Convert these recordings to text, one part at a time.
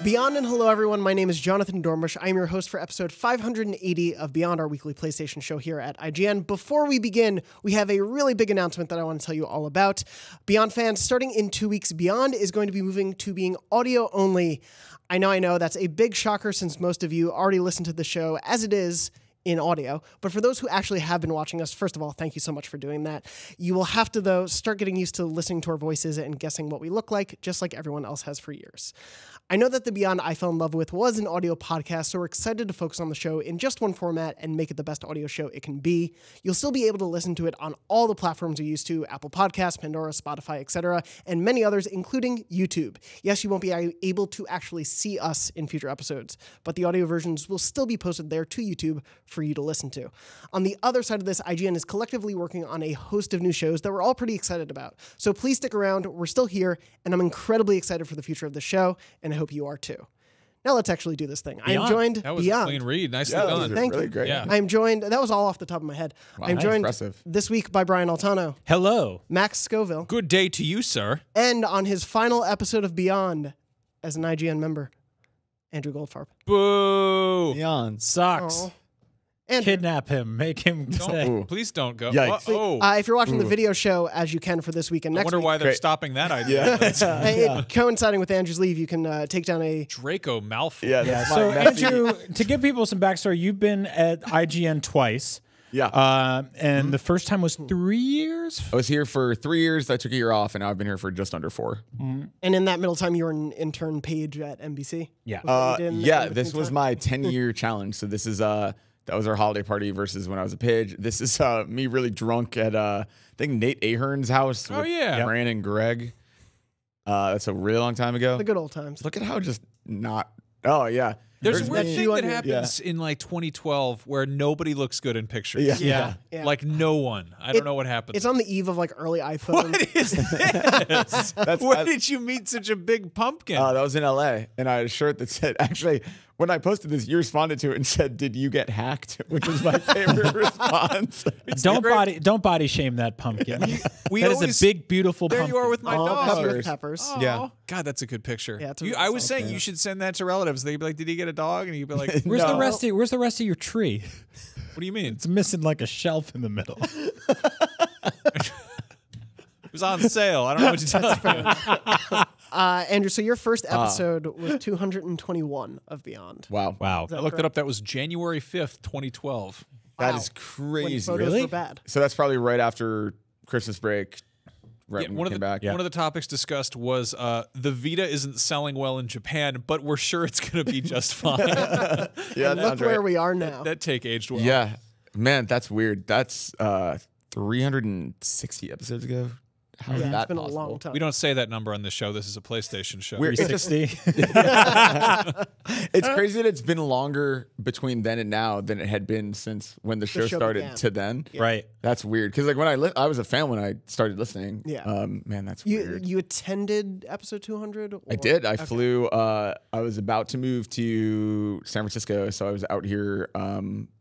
Beyond and hello everyone, my name is Jonathan Dornbush. I am your host for episode 580 of Beyond, our weekly PlayStation show here at IGN. Before we begin, we have a really big announcement that I want to tell you all about. Beyond fans, starting in 2 weeks, Beyond is going to be moving to being audio only. I know, that's a big shocker since most of you already listen to the show as it is in audio. But for those who actually have been watching us, first of all, thank you so much for doing that. You will have to, though, start getting used to listening to our voices and guessing what we look like, just like everyone else has for years. I know that the Beyond I fell in love with was an audio podcast, so we're excited to focus on the show in just one format and make it the best audio show it can be. You'll still be able to listen to it on all the platforms you're used to, Apple Podcasts, Pandora, Spotify, etc., and many others, including YouTube. Yes, you won't be able to actually see us in future episodes, but the audio versions will still be posted there to YouTube for you to listen to. On the other side of this, IGN is collectively working on a host of new shows that we're all pretty excited about. So please stick around. We're still here, and I'm incredibly excited for the future of the show, and I hope you are too. Now let's actually do this thing. Beyond. I am joined. That was Beyond. a clean read. Nicely done. Thank really you. great. Yeah. I am joined. That was all off the top of my head. Wow, I'm joined impressive. this week by Brian Altano, Hello. Max Scoville, Good day to you, sir. and on his final episode of Beyond as an IGN member, Andrew Goldfarb. Boo. Beyond sucks. Aw. And Kidnap him. Make him stay. Ooh. Please don't go. Yikes. Uh-oh. if you're watching the video show, as you can for this week and I next wonder week, why they're Great. stopping that idea. coinciding with Andrew's leave, you can take down a... Draco Malfoy. Yeah, Yeah. that's So my messy- Andrew, to give people some backstory, you've been at IGN twice. Yeah. And the first time was 3 years. I was here for 3 years. I took a year off, and now I've been here for just under 4. And in that middle time, you were an intern page at NBC. Yeah. What you did in Yeah, between this was time. my 10-year challenge. So this is that was our holiday party versus when I was a page. This is me really drunk at I think Nate Ahern's house. Oh, with yeah. Fran and Greg. That's a really long time ago. The good old times. Look at how just not. Oh yeah. There's a weird me. thing that Yeah. happens in like 2012 where nobody looks good in pictures. Yeah. Yeah. Like no one. I don't know what happened. It's on the eve of like early iPhone. What is this? That's Where did you meet such a big pumpkin? That was in LA, and I had a shirt that said, actually, when I posted this, you responded to it and said, "Did you get hacked?" Which was my favorite response. Don't body shame that pumpkin. we That always- is a big, beautiful There pumpkin. you are with my All dog. peppers. Peppers. Peppers. Aw. Yeah. God, that's a good picture. Yeah, it's a You- really I was nice saying picture. you should send that to relatives. They'd be like, "Did he get a dog?" And you'd be like, Where's No. the rest of Where's the rest of your tree? "What do you mean? It's missing like a shelf in the middle. It was on sale. I don't know what to tell you." Andrew, so your first episode was 221 of Beyond. Wow. Wow. Is that I looked correct? it up. That was January 5th, 2012. That Wow. is When crazy. photos Really? were bad. So that's probably right after Christmas break. Right Yeah, when one we of came the back. one of the topics discussed was the Vita isn't selling well in Japan, but we're sure it's going to be just fine. Yeah, And that look sounds where right. we are now. That take aged well. Yeah, man, that's weird. That's 360 episodes ago. How is Yeah, that it's been possible? a long time. We don't say that number on this show. This is a PlayStation show. We're- 360. It's crazy that it's been longer between then and now than it had been since when the show show started began. to then. Right. That's weird because like when I was a fan when I started listening. Yeah. Man, that's You weird. you attended episode 200? I did. I flew. I was about to move to San Francisco, so I was out here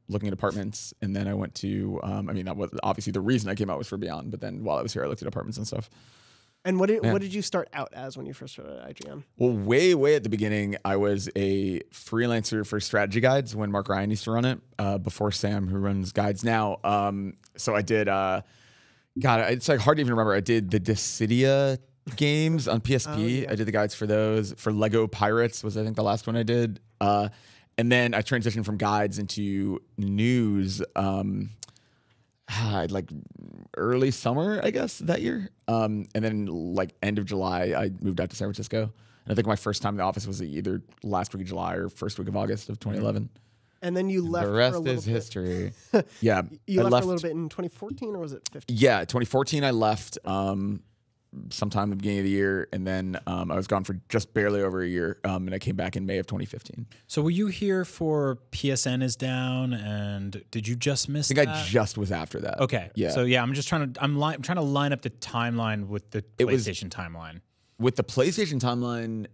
looking at apartments, and then I went to. I mean, that was obviously the reason I came out was for Beyond. But then while I was here, I looked at apartments and stuff. And what did you start out as when you first started at IGN? Well, way at the beginning, I was a freelancer for strategy guides when Mark Ryan used to run it before Sam, who runs guides now. So I did. God, it's like hard to even remember. I did the Dissidia games on PSP. Oh, yeah. I did the guides for those. For Lego Pirates was I think the last one I did. And then I transitioned from guides into news. Like early summer, I guess, that year. And then like end of July, I moved out to San Francisco. And I think my first time in the office was either last week of July or first week of August of 2011. And then you left The for a rest little is bit. history. Yeah. You I left for a little bit in 2014 or was it 15? Yeah, 2014 I left sometime at the beginning of the year. And then I was gone for just barely over a year. And I came back in May of 2015. So were you here for PSN is down, and did you just miss I think that? I just was after that. Okay. Yeah. So yeah, I'm trying to line up the timeline with the It was- PlayStation timeline. With the PlayStation timeline,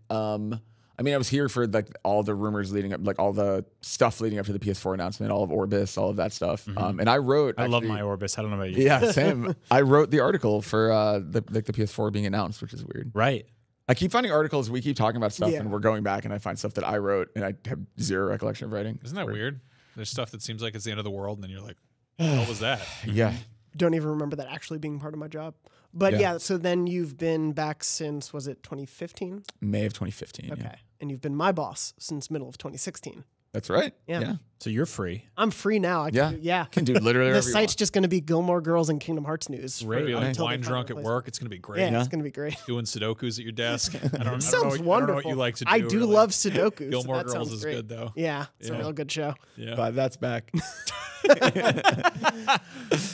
I mean, I was here for like all the rumors leading up, like all the stuff leading up to the PS4 announcement, all of Orbis, all of that stuff. And I wrote. I love actually- my Orbis. I don't know about you. Yeah, same. I wrote the article for the PS4 being announced, which is weird. Right. I keep finding articles. We keep talking about stuff, Yeah. and we're going back, and I find stuff that I wrote, and I have zero recollection of writing. Isn't that weird? There's stuff that seems like it's the end of the world, and then you're like, what was that? Yeah. Don't even remember that actually being part of my job. But Yeah. so then you've been back since, was it 2015? May of 2015. Okay. Yeah. And you've been my boss since middle of 2016. That's right. Yeah. So you're free. I'm free now. Yeah. Can do literally The whatever you site's want. just going to be Gilmore Girls and Kingdom Hearts news. You're gonna be like until they wine find drunk a at replacement. work. It's gonna be great. Yeah, it's going to be great. Doing Sudokus at your desk. I don't Sounds know. wonderful. I don't know what you like to do. I do really. love Sudoku. Gilmore so that Girls sounds is great. good though. Yeah, it's a Yeah. real good show. Yeah. But that's back.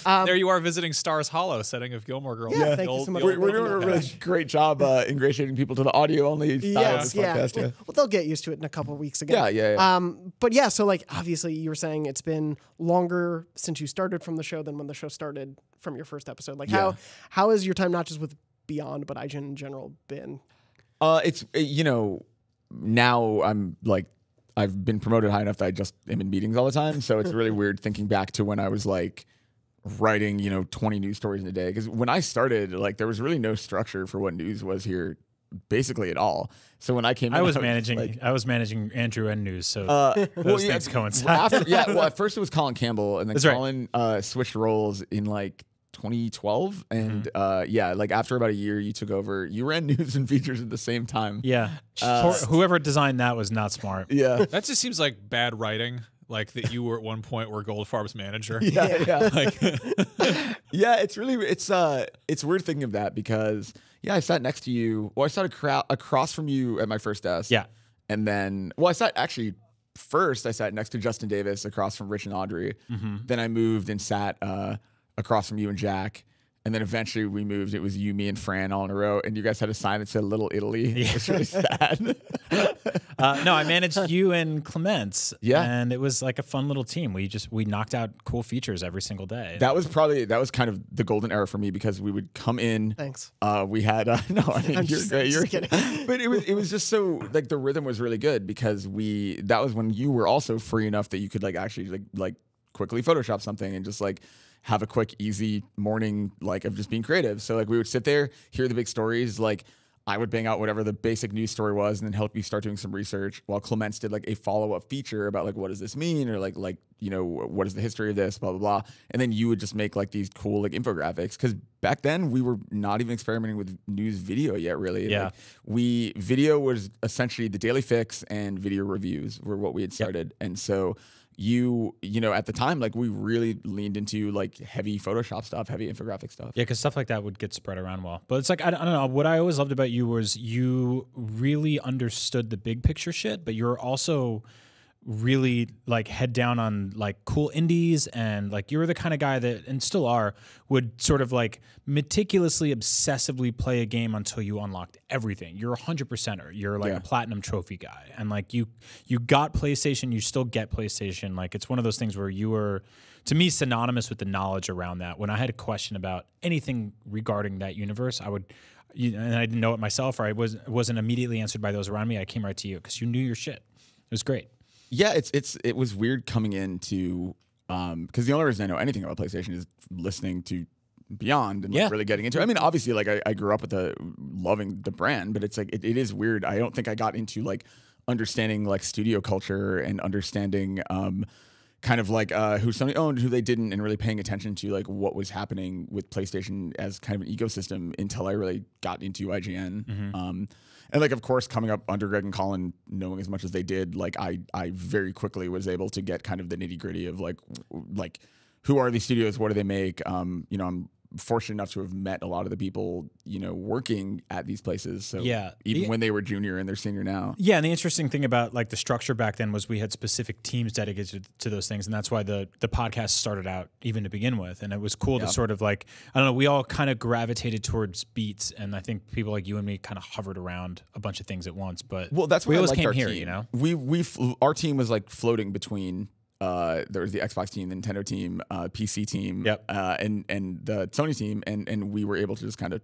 There you are visiting Stars Hollow, setting of Gilmore Girls. Yeah, The thank you old- so much the for old We're bringing doing that a really back. great job ingratiating people to the audio only style of Yes, this podcast. Yeah. Well, they'll get used to it in a couple of weeks again. Yeah. But yeah, so like obviously you were saying it's been longer since you started from the show than when the show started from your first episode. Like Yeah. how has your time not just with Beyond but IGN in general been? It's now I'm like I've been promoted high enough that I just am in meetings all the time. So it's really weird thinking back to when I was like writing 20 news stories in a day. Because when I started, like there was really no structure for what news was here, basically at all. So when I came, I in, was like, managing Andrew and news, so those things coincide. Well, at first it was Colin Campbell, and then That's right. Colin switched roles in like 2012, and like after about a year, you took over. You ran news and features at the same time. Yeah. Whoever designed that was not smart. Yeah, That just seems like bad writing. Like that you were at one point were Goldfarb's manager. yeah. Like, Yeah, it's weird thinking of that because I sat next to you. Well, I sat across from you at my first desk. Yeah. And then I sat next to Justin Davis across from Rich and Audrey. Then I moved and sat across from you and Jack. And then eventually we moved. It was you, me, and Fran all in a row. And you guys had a sign that said Little Italy. It was really sad. No, I managed you and Clements. Yeah. And it was like a fun little team. We knocked out cool features every single day. That was kind of the golden era for me because we would come in. Thanks. We had no, I mean I'm you're just- great. just You're kidding. But it was just so like the rhythm was really good because that was when you were also free enough that you could like actually like quickly Photoshop something and just like have a quick easy morning like of just being creative. So like we would sit there, hear the big stories, like I would bang out whatever the basic news story was and then help you start doing some research while Clements did like a follow-up feature about like what does this mean or like what is the history of this, blah blah blah. And then you would just make like these cool like infographics because back then we were not even experimenting with news video yet really. Yeah. Like video was essentially the Daily Fix and video reviews were what we had started. And so you at the time, like we really leaned into like heavy Photoshop stuff, heavy infographic stuff. Yeah, because stuff like that would get spread around well. But it's like, I don't know. What I always loved about you was you really understood the big picture shit, but you're also really like head down on like cool indies and like you were the kind of guy that, and still are, would sort of like meticulously, obsessively play a game until you unlocked everything. You're 100%er. You're like a platinum trophy guy. And like you got PlayStation, you still get PlayStation. Like it's one of those things where you were, to me, synonymous with the knowledge around that. When I had a question about anything regarding that universe, I would, and I didn't know it myself or I wasn't immediately answered by those around me, I came right to you because you knew your shit. It was great. Yeah, it was weird coming into because the only reason I know anything about PlayStation is listening to Beyond and like really getting into it. I mean, obviously, like I grew up with loving the brand, but it's like it is weird. I don't think I got into like understanding like studio culture and understanding kind of like who somebody owned, who they didn't, and really paying attention to like what was happening with PlayStation as kind of an ecosystem until I really got into IGN. And like, of course, coming up under Greg and Colin, knowing as much as they did, like I very quickly was able to get kind of the nitty gritty of like who are these studios? What do they make? I'm fortunate enough to have met a lot of the people, working at these places. So even when they were junior and they're senior now. Yeah, and the interesting thing about like the structure back then was we had specific teams dedicated to those things, and that's why the podcast started out even to begin with. And it was cool to sort of like, I don't know, we all kind of gravitated towards beats, and I think people like you and me kind of hovered around a bunch of things at once. But that's why we always I liked came our here, team. Our team was like floating between. There was the Xbox team, the Nintendo team, PC team, and the Sony team, and we were able to just kind of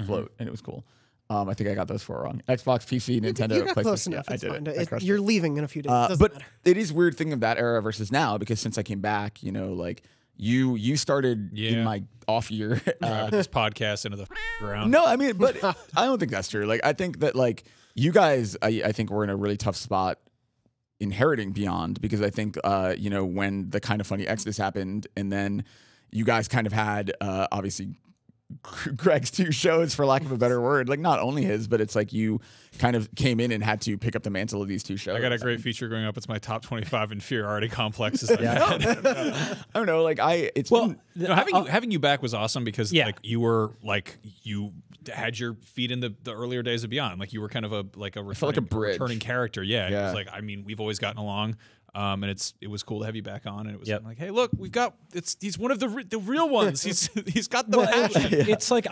float, and it was cool. I think I got those four wrong. Xbox, PC, Nintendo, You got PlayStation. close enough. I It's did fine. it. I crushed You're it. leaving in a few days. Doesn't matter. It is weird thinking of that era versus now because since I came back, like you started in my off year. Drive this podcast into the ground. No, I mean, but I don't think that's true. Like, I think that like you guys, I think we're in a really tough spot inheriting Beyond, because I think you know, when the Kind of Funny exodus happened, and then you guys kind of had obviously Greg's 2 shows, for lack of a better word, like not only his, but it's like you kind of came in and had to pick up the mantle of these 2 shows. I got a great feature going up. It's my top 25 inferiority complexes. I don't know, like having you back was awesome, because like you were like you had your feet in the earlier days of Beyond. Like you were kind of a returning character. Yeah. It was like, I mean, we've always gotten along. And it was cool to have you back on, and it was like, hey, look, he's one of the real ones. He's got the passion. It's like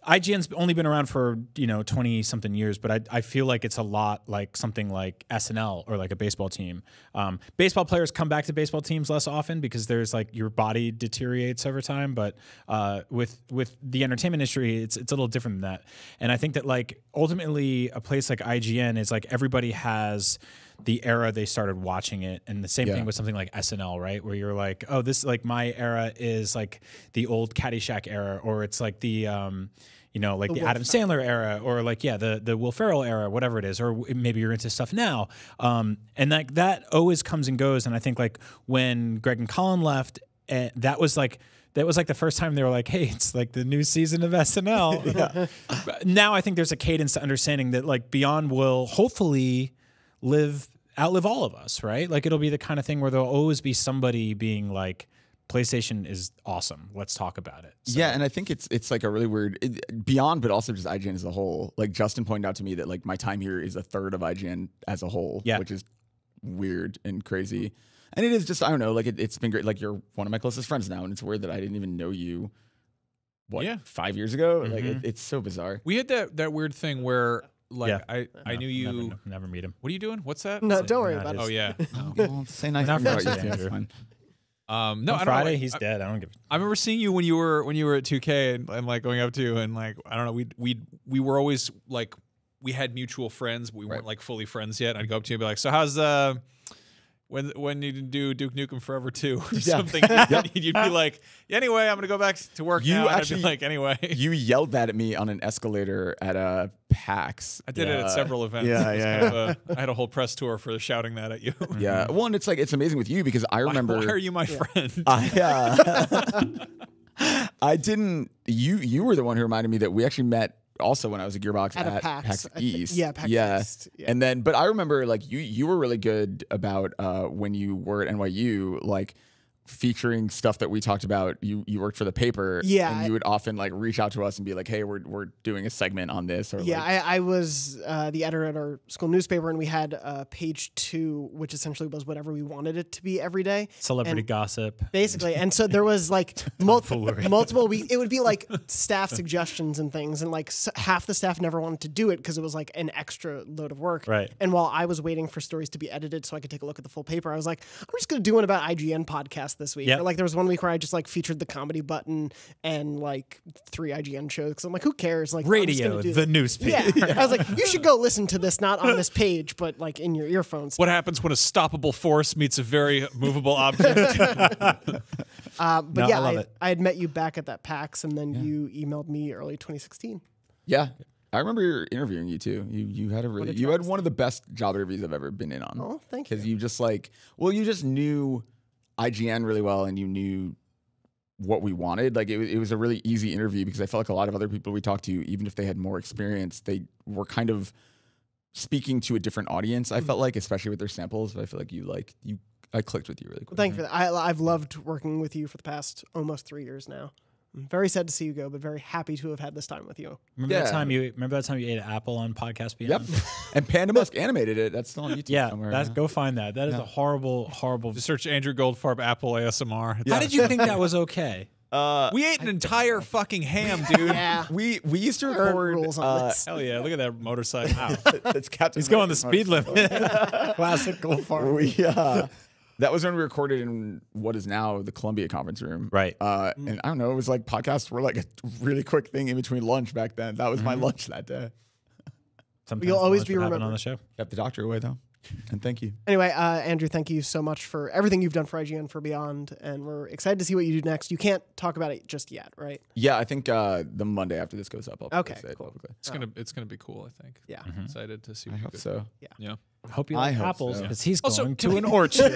IGN's only been around for 20 something years, but I feel like it's a lot like something like SNL or like a baseball team. Baseball players come back to baseball teams less often because there's like your body deteriorates over time, but with the entertainment industry, it's a little different than that. And I think that like ultimately a place like IGN is like everybody has the era they started watching it, and the same thing with something like SNL, right? Where you're like, oh, this like my era is like the old Caddyshack era, or it's like the the Adam Sandler era, or like the Will Ferrell era, whatever it is, or maybe you're into stuff now, and like that always comes and goes. And I think like when Greg and Colin left, that was like the first time they were like, hey, it's like the new season of SNL. Now I think there's a cadence to understanding that like Beyond will hopefully outlive all of us, right? Like it'll be the kind of thing where there'll always be somebody being like, PlayStation is awesome, let's talk about it. So. Yeah, and I think it's like a really weird Beyond, but also just IGN as a whole. Like Justin pointed out to me that like my time here is a third of IGN as a whole, which is weird and crazy. And it is just, I don't know, like it's been great. Like you're one of my closest friends now, and it's weird that I didn't even know you 5 years ago. Like it's so bizarre. We had that weird thing where like I knew you never meet him. What are you doing? What's that? No, don't worry about it. Oh yeah. Well, say nice things about you too. That's fine. No, on I don't Friday know, he's dead. I don't give. I remember seeing you when you were at 2K and like going up to you, and like I don't know, we were always like, we had mutual friends, but we weren't like fully friends yet. I'd go up to you and be like, so how's when you do Duke Nukem Forever 2 or something, you'd be like, anyway, I'm gonna go back to work now. Actually, I'd be like, anyway. You yelled that at me on an escalator at PAX. I did it at several events. I had a whole press tour for shouting that at you. Yeah. Well, and it's like, it's amazing with you because I remember. Why are you my friend? I didn't. You were the one who reminded me that we actually met also when I was a Gearbox at PAX East. PAX East. Yeah. And then, but I remember like you were really good about when you were at NYU, like featuring stuff that we talked about. You worked for the paper, and you would often like reach out to us and be like, hey, we're doing a segment on this. Or I was the editor at our school newspaper, and we had page 2, which essentially was whatever we wanted it to be every day. Celebrity gossip, basically. And so there was like multiple. It would be like staff suggestions and things, and like half the staff never wanted to do it because it was like an extra load of work. Right. And while I was waiting for stories to be edited so I could take a look at the full paper, I was like, I'm just going to do one about IGN podcast this week. Or like there was one week where I just like featured the comedy button and like 3 IGN shows, because I'm like, who cares? Like radio, the newspaper. Yeah. I was like, you should go listen to this, not on this page, but like in your earphones. What happens when a stoppable force meets a very movable object? I had met you back at that PAX, and then you emailed me early 2016. Yeah. I remember interviewing you too. You had one of the best job interviews I've ever been in on. Oh, thank you. Because you just like, you just knew IGN really well, and you knew what we wanted. Like it was a really easy interview, because I felt like a lot of other people we talked to, even if they had more experience, they were kind of speaking to a different audience. I felt like, especially with their samples. But I feel like I clicked with you really quick. Well, thank you for that. I've loved working with you for the past almost 3 years now. I'm very sad to see you go, but very happy to have had this time with you. Remember that time you ate an apple on Podcast Beyond? Yep. And Panda Musk animated it. That's still on YouTube somewhere. Go find that. That is a horrible. Just search Andrew Goldfarb Apple ASMR. How did you think that was okay? We ate an entire fucking ham, dude. We used to record rules on this. Hell yeah! Look at that motorcycle. Wow. That's Captain. He's going the speed limit. Classic Goldfarb. That was when we recorded in what is now the Columbia conference room. Right. And I don't know, it was like podcasts were like a really quick thing in between lunch back then. That was my lunch that day. You'll always be remembered on the show. Kept the doctor away though. And thank you. Anyway, Andrew, thank you so much for everything you've done for IGN for Beyond, and we're excited to see what you do next. You can't talk about it just yet, right? Yeah, I think the Monday after this goes up, I'll say it cool. publicly. It's gonna be cool, I think. Yeah. Excited to see what I hope so. Yeah. Hope you like hope apples so. because he's Also, going to an orchard.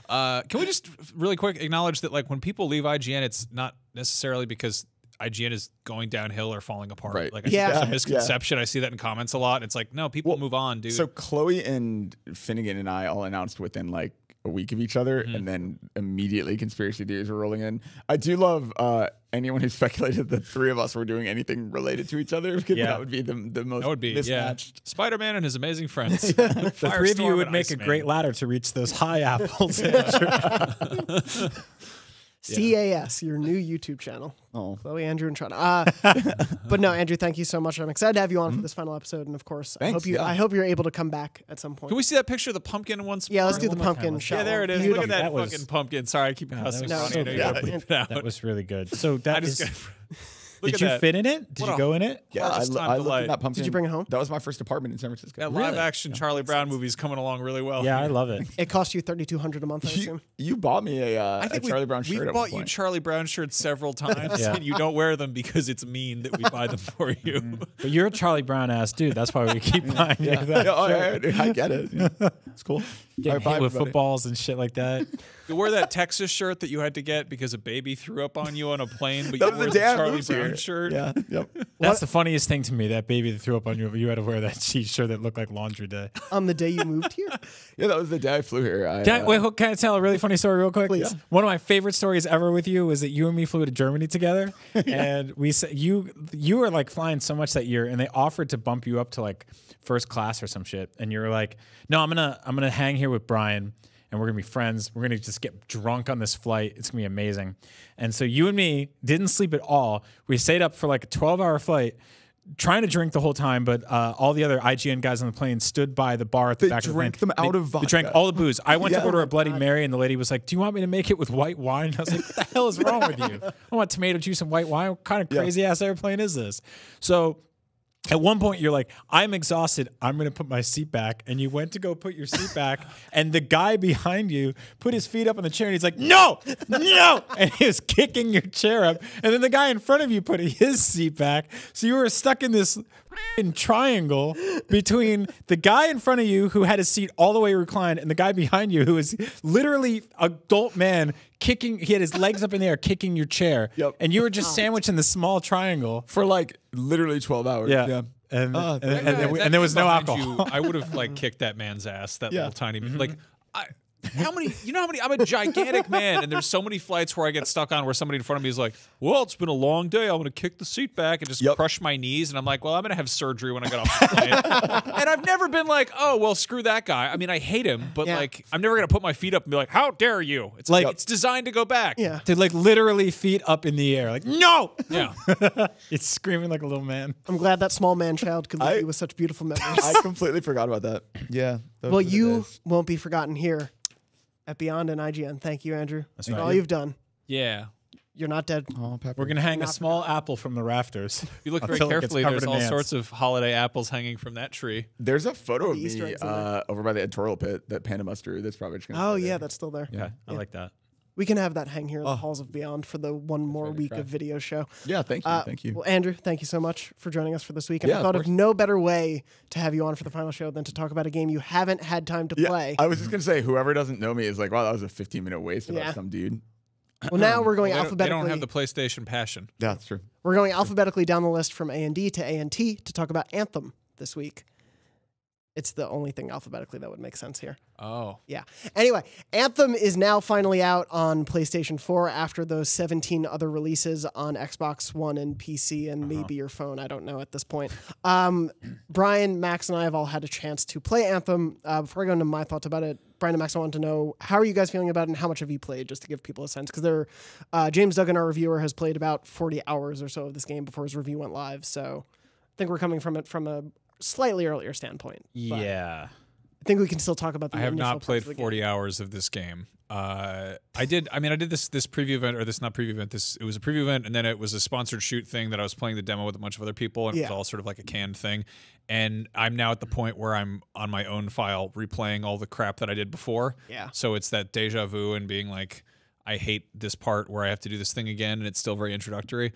Can we just really quick acknowledge that like when people leave IGN, it's not necessarily because IGN is going downhill or falling apart. Right. Like I think that's a Yeah. misconception. I see that in comments a lot. It's like, no, people move on, dude. So Chloe and Finnegan and I all announced within like a week of each other, and then immediately conspiracy theories were rolling in. I do love anyone who speculated that three of us were doing anything related to each other, because that would be the most that would be mismatched. Spider-Man and his amazing friends. The three of you would make a Iceman. great ladder to reach those high apples. CAS, your new YouTube channel. Oh. Chloe, Andrew, and Sean. But no, Andrew, thank you so much. I'm excited to have you on for this final episode, and of course, Thanks, I hope you're able to come back at some point. Can we see that picture of the pumpkin once more? Yeah, let's do the One more pumpkin time, shot. Yeah, there it is. Beautiful. Look at that, That was- fucking pumpkin. Sorry, I keep cussing. was on so it. I gotta good. bleep it out. That was really good. So I that just is. gotta- Look Did at you that. fit in it? Did What you a- go in it? Yeah, Gorgeous time I to looked light. at that pumpkin. Did you bring it home? That was my first apartment in San Francisco. That live action Charlie Brown movie's coming along really well. Yeah, I love it. It cost you $3,200 a month, I assume. You bought me I a think Charlie Brown shirt. We've at one bought you point. Charlie Brown shirts several times, Yeah. and you don't wear them because it's mean that we buy them for you. But you're a Charlie Brown ass dude. That's why we keep buying you that. Yeah, I get it. Yeah. It's cool. Getting Bye, hit with everybody. footballs and shit like that. You wear that Texas shirt that you had to get because a baby threw up on you on a plane, but That you was wore the the day I Charlie moved Brown here. shirt. Yeah. Yep. That's the funniest thing to me. That baby that threw up on you, you had to wear that shirt that looked like laundry day. On the day you moved here? Yeah, that was the day I flew here. Can I tell a really funny story real quick? Please. Yeah. One of my favorite stories ever with you was that you and me flew to Germany together, and we said you were like flying so much that year, and they offered to bump you up to like first class or some shit, and you were like, "No, I'm gonna hang here with Brian." And we're gonna be friends. We're gonna just get drunk on this flight. It's gonna be amazing. And so you and me didn't sleep at all. We stayed up for like a 12-hour flight, trying to drink the whole time. But all the other IGN guys on the plane stood by the bar at the back of the plane. drank them out of They drank vodka. all the booze. I went to Yeah. order a Bloody Mary, and the lady was like, "Do you want me to make it with white wine?" I was like, "What the hell is wrong with you? I want tomato juice and white wine. What kind of crazy ass airplane is this?" So. At one point, you're like, "I'm exhausted. I'm going to put my seat back." And you went to go put your seat back, and the guy behind you put his feet up on the chair, and he's like, "No, no!" And he was kicking your chair up. And then the guy in front of you put his seat back. So you were stuck in this triangle between the guy in front of you who had his seat all the way reclined and the guy behind you who was literally adult man kicking. He had his legs up in the air, kicking your chair. Yep. And you were just sandwiched in the small triangle. For like literally 12 hours. Yeah. And there was no Behind alcohol. you, I would have like kicked that man's ass. That Yeah. little tiny like. How many? You know how many? I'm a gigantic man, and there's so many flights where I get stuck on where somebody in front of me is like, "Well, it's been a long day. I'm going to kick the seat back and just crush my knees." And I'm like, "Well, I'm going to have surgery when I get off the plane." And I've never been like, "Oh, well, screw that guy." I mean, I hate him, but like, I'm never going to put my feet up and be like, "How dare you?" It's like it's designed to go back. Yeah. Dude, like literally feet up in the air. Like, no! Yeah. It's screaming like a little man. I'm glad that small man child could leave you with such beautiful memories. I completely forgot about that. Yeah. those Well, were the you days. won't be forgotten here at Beyond and IGN. Thank you, Andrew. That's For right. all you've done. Yeah. You're not dead. Oh, Pepper. We're going to hang a small apple from the rafters. If you look very Until it gets carefully, covered there's in all ants. sorts of holiday apples hanging from that tree. There's a photo of the Easter me eggs in there. over by the editorial pit that Panda must do. That's probably just going to Oh, yeah, that's still there. Yeah, I like that. We can have that hang here in the halls of Beyond for the one more week of video show. Yeah, thank you. Thank you. Well, Andrew, thank you so much for joining us for this week. And Yeah, I of thought of course. no better way to have you on for the final show than to talk about a game you haven't had time to play. I was just going to say, whoever doesn't know me is like, wow, that was a 15-minute waste about Yeah. some dude. Well, now we're going They alphabetically. don't have the PlayStation passion. Yeah, that's true. We're going alphabetically down the list from A&D to A&T to talk about Anthem this week. It's the only thing alphabetically that would make sense here. Oh. Yeah. Anyway, Anthem is now finally out on PlayStation 4 after those 17 other releases on Xbox One and PC and maybe your phone. I don't know at this point. Brian, Max, and I have all had a chance to play Anthem. Before I go into my thoughts about it, Brian and Max, I want to know, how are you guys feeling about it and how much have you played, just to give people a sense? Because James Duggan, our reviewer, has played about 40 hours or so of this game before his review went live. So I think we're coming from it from a slightly earlier standpoint. But Yeah. I think we can still talk about the I have initial not parts played of the 40 hours of this game. I did this preview event, or this not preview event. It was a preview event, and then it was a sponsored shoot thing that I was playing the demo with a bunch of other people, and it was all sort of like a canned thing. And I'm now at the point where I'm on my own file replaying all the crap that I did before. Yeah. So it's that deja vu and being like, I hate this part where I have to do this thing again, and it's still very introductory.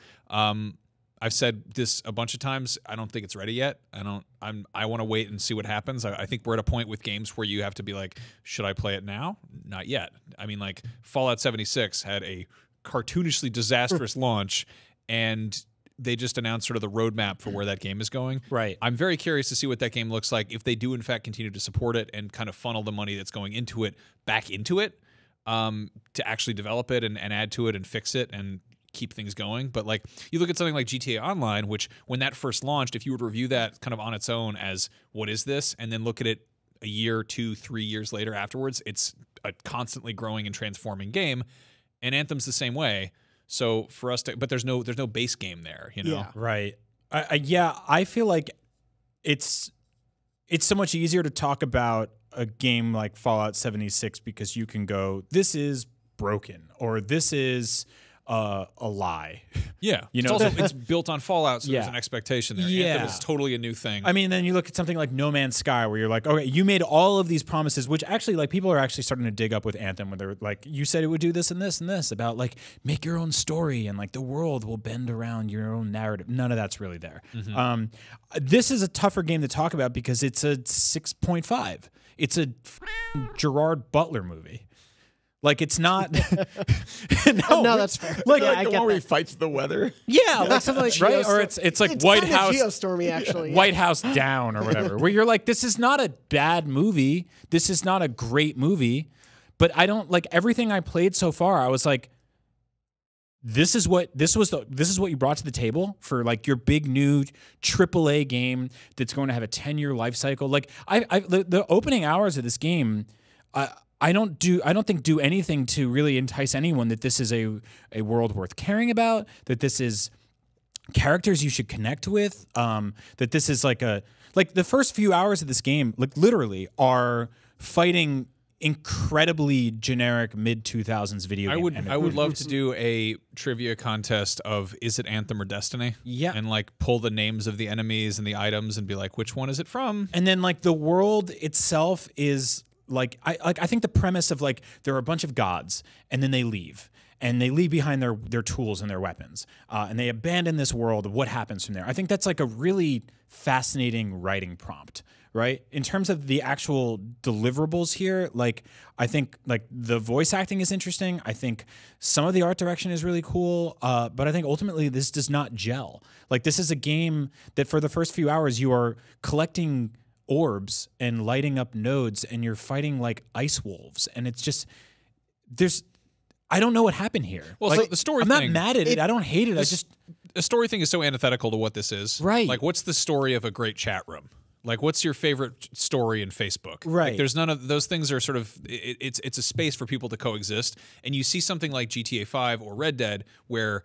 I've said this a bunch of times. I don't think it's ready yet. I want to wait and see what happens. I think we're at a point with games where you have to be like, should I play it now? Not yet. I mean, like Fallout 76 had a cartoonishly disastrous launch, and they just announced sort of the roadmap for where that game is going. Right. I'm very curious to see what that game looks like if they do in fact continue to support it and kind of funnel the money that's going into it back into it, to actually develop it and add to it and fix it and keep things going. But like you look at something like GTA Online, which when that first launched, if you were to review that kind of on its own as what is this, and then look at it a year, 2, 3 years later afterwards, it's a constantly growing and transforming game. And Anthem's the same way. So for us to, but there's no base game there, you know? Yeah. Right. I feel like it's so much easier to talk about a game like Fallout 76 because you can go, this is broken, or this is a lie. Yeah. You know, it's built on Fallout, so there's an expectation there. Yeah. Anthem is totally a new thing. I mean, then you look at something like No Man's Sky, where you're like, okay, you made all of these promises, which actually, like, people are actually starting to dig up with Anthem, where they're like, you said it would do this and this and this, about like make your own story and like the world will bend around your own narrative. None of that's really there. Mm-hmm. This is a tougher game to talk about because it's a 6.5. It's a Gerard Butler movie. Like, it's not. No, that's fair. Like, yeah, the one where he fights the weather. Yeah, like something like right, or it's like it's White kind of House, Geostormy, actually. White House Down, or whatever. Where you're like, this is not a bad movie. This is not a great movie, but I don't like everything I played so far. I was like, this is what you brought to the table for like your big new AAA game that's going to have a 10-year life cycle. Like the opening hours of this game, I don't think do anything to really entice anyone that this is a world worth caring about, that this is characters you should connect with, that this is like the first few hours of this game, like literally are fighting incredibly generic mid-2000s video game. I would love to do a trivia contest of is it Anthem or Destiny? Yeah. And like pull the names of the enemies and the items and be like, which one is it from? And then like the world itself is like I think the premise of like there are a bunch of gods and then they leave. And they leave behind their tools and their weapons. And they abandon this world. What happens from there? I think that's like a really fascinating writing prompt, right? In terms of the actual deliverables here, like I think like the voice acting is interesting. I think some of the art direction is really cool. But I think ultimately this does not gel. Like this is a game that for the first few hours you are collecting orbs and lighting up nodes and you're fighting like ice wolves. And it's just, I don't know what happened here. Well, like, so the story I'm thing, not mad at it. I don't hate it. The story thing is so antithetical to what this is. Right. Like, what's the story of a great chat room? Like, what's your favorite story in Facebook? Right. Like, there's none of those things are sort of, it's a space for people to coexist. And you see something like GTA 5 or Red Dead where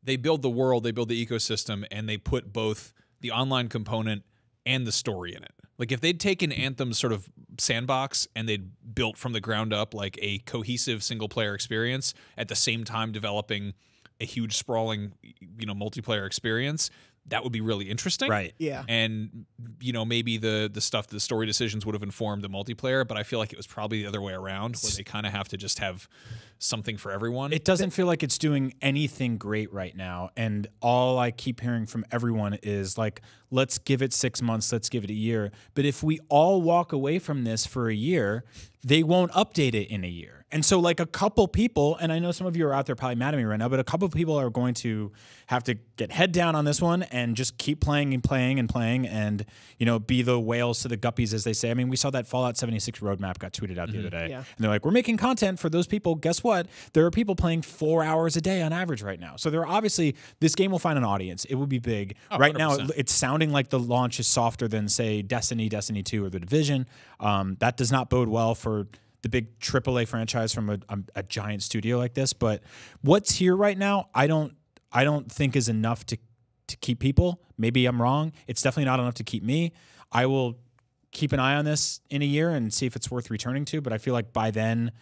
they build the world, they build the ecosystem, and they put both the online component and the story in it. Like if they'd taken Anthem's sort of sandbox and they'd built from the ground up like a cohesive single player experience at the same time developing a huge sprawling, multiplayer experience, that would be really interesting. Right. Yeah. And, maybe the stuff, the story decisions would have informed the multiplayer, but I feel like it was probably the other way around where they kind of have to just have something for everyone. It doesn't feel like it's doing anything great right now. And all I keep hearing from everyone is like, let's give it 6 months, let's give it a year. But if we all walk away from this for a year, they won't update it in a year. And so like a couple people, and I know some of you are out there probably mad at me right now, but a couple of people are going to have to get head down on this one and just keep playing and playing and playing and, be the whales to the guppies, as they say. I mean, we saw that Fallout 76 roadmap got tweeted out the other day. Yeah. And they're like, we're making content for those people. Guess what? There are people playing 4 hours a day on average right now. So there are obviously, this game will find an audience. It will be big. Right 100%. Now, it's sounding like the launch is softer than, say, Destiny 2, or The Division. That does not bode well for the big AAA franchise from a giant studio like this. But what's here right now, I don't think is enough to keep people. Maybe I'm wrong. It's definitely not enough to keep me. I will keep an eye on this in a year and see if it's worth returning to. But I feel like by then,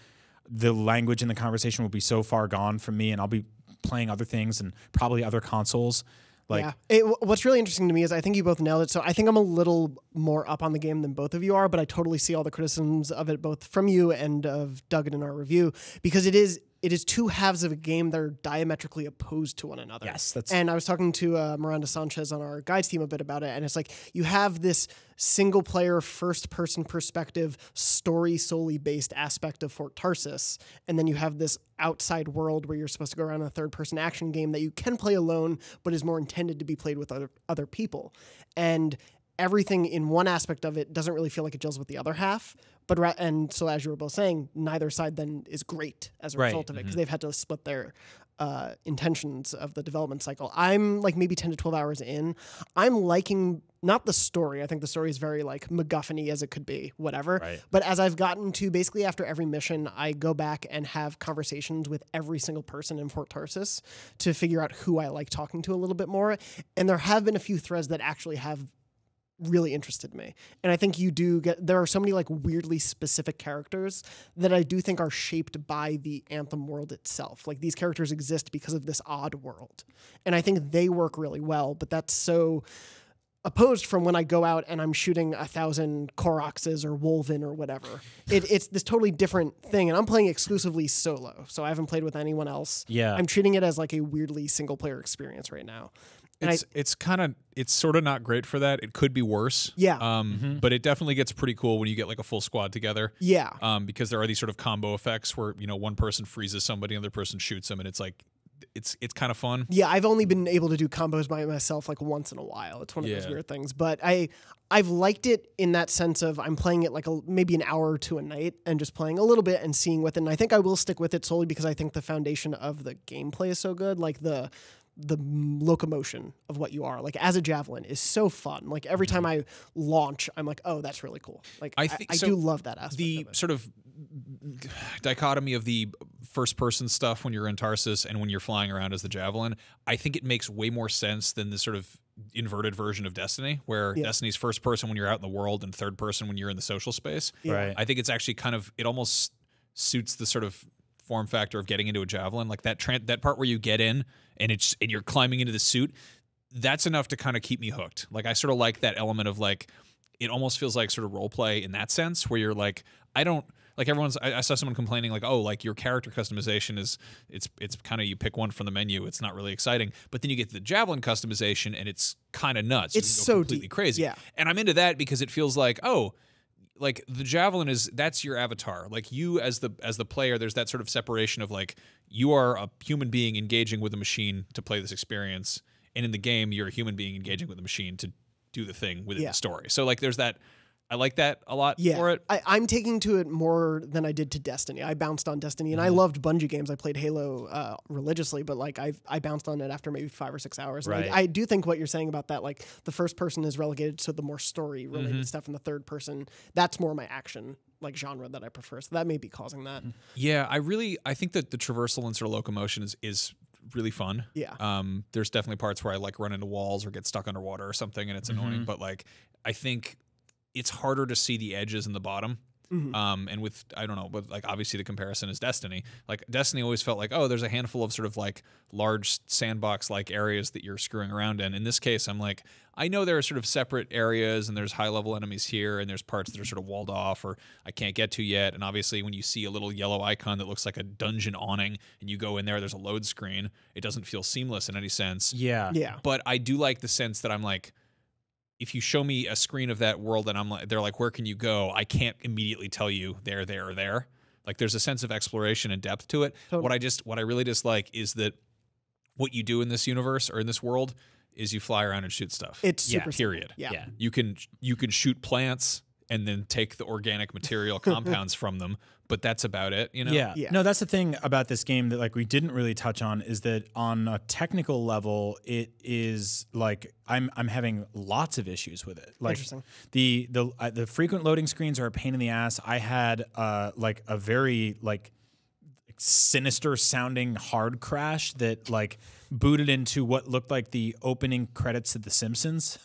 the language in the conversation will be so far gone from me, and I'll be playing other things and probably other consoles. Like, what's really interesting to me is I think you both nailed it. So I think I'm a little more up on the game than both of you are, but I totally see all the criticisms of it, both from you and of Doug in our review, because it is two halves of a game that are diametrically opposed to one another. Yes, and I was talking to Miranda Sanchez on our guides team a bit about it, and it's like you have this single-player, first-person perspective, story solely based aspect of Fort Tarsis, and then you have this outside world where you're supposed to go around in a third-person action game that you can play alone, but is more intended to be played with other people. And everything in one aspect of it doesn't really feel like it gels with the other half. And so, as you were both saying, neither side then is great as a result of it, because they've had to split their intentions of the development cycle. I'm like maybe 10 to 12 hours in. I'm liking not the story. I think the story is very like MacGuffin-y as it could be, whatever. Right. But as I've gotten to basically after every mission, I go back and have conversations with every single person in Fort Tarsis to figure out who I like talking to a little bit more. And there have been a few threads that actually have really interested me. And I think you do there are so many like weirdly specific characters that I do think are shaped by the Anthem world itself. Like these characters exist because of this odd world. And I think they work really well, but that's so opposed from when I go out and I'm shooting 1,000 Koroxes or Wolven or whatever. It's this totally different thing. And I'm playing exclusively solo. So I haven't played with anyone else. Yeah. I'm treating it as like a weirdly single player experience right now. And it's sort of not great for that. It could be worse. Yeah. But it definitely gets pretty cool when you get like a full squad together. Yeah. Because there are these sort of combo effects where, you know, one person freezes somebody, another person shoots them, and it's like it's kind of fun. Yeah, I've only been able to do combos by myself like once in a while. It's one of those weird things. But I've liked it in that sense of I'm playing it like maybe an hour or two a night and just playing a little bit and seeing with it. And I think I will stick with it solely because I think the foundation of the gameplay is so good. Like the locomotion of what you are like as a javelin is so fun. Like every time I launch, I'm like, oh, that's really cool. Like I do love that aspect. The sort of dichotomy of the first person stuff when you're in Tarsus and when you're flying around as the javelin, I think it makes way more sense than the sort of inverted version of Destiny, where Destiny's first person when you're out in the world and third person when you're in the social space. Right. I think it's actually it almost suits the sort of form factor of getting into a javelin, like that part where you get in and you're climbing into the suit. That's enough to kind of keep me hooked. Like I sort of like that element of like it almost feels like sort of role play in that sense, where you're like I saw someone complaining like, oh, like your character customization it's kind of you pick one from the menu. It's not really exciting, but then you get to the javelin customization and it's kind of nuts. It's so completely deep. Crazy. Yeah, and I'm into that because it feels like like the javelin that's your avatar. Like you as the player, there's that sort of separation of like you are a human being engaging with a machine to play this experience, and in the game you're a human being engaging with a machine to do the thing within the story. So like there's that. I like that a lot for it. I'm taking to it more than I did to Destiny. I bounced on Destiny, and I loved Bungie games. I played Halo religiously, but like I bounced on it after maybe 5 or 6 hours. Right. And I do think what you're saying about that, like the first person is relegated to the more story related stuff, and the third person, that's more my action like genre that I prefer. So that may be causing that. Yeah, I think that the traversal and sort of locomotion is really fun. Yeah. There's definitely parts where I like run into walls or get stuck underwater or something, and it's annoying. But like I think it's harder to see the edges in the bottom. And with, I don't know, but like obviously the comparison is Destiny. Like Destiny always felt like, oh, there's a handful of sort of like large sandbox like areas that you're screwing around in. In this case, I'm like, I know there are sort of separate areas and there's high level enemies here and there's parts that are sort of walled off or I can't get to yet. And obviously when you see a little yellow icon that looks like a dungeon awning and you go in there's a load screen, it doesn't feel seamless in any sense. Yeah. But I do like the sense that I'm like, if you show me a screen of that world and they're like, where can you go? I can't immediately tell you there, or there. Like there's a sense of exploration and depth to it. Totally. What I really dislike is that what you do in this universe or in this world is you fly around and shoot stuff. It's super period. Yeah. You can shoot plants and then take the organic material compounds from them, but that's about it, you know? Yeah. No, that's the thing about this game that like we didn't really touch on is that on a technical level, it is like I'm having lots of issues with it. Like Interesting. The frequent loading screens are a pain in the ass. I had like a very like sinister sounding hard crash that like booted into what looked like the opening credits of The Simpsons.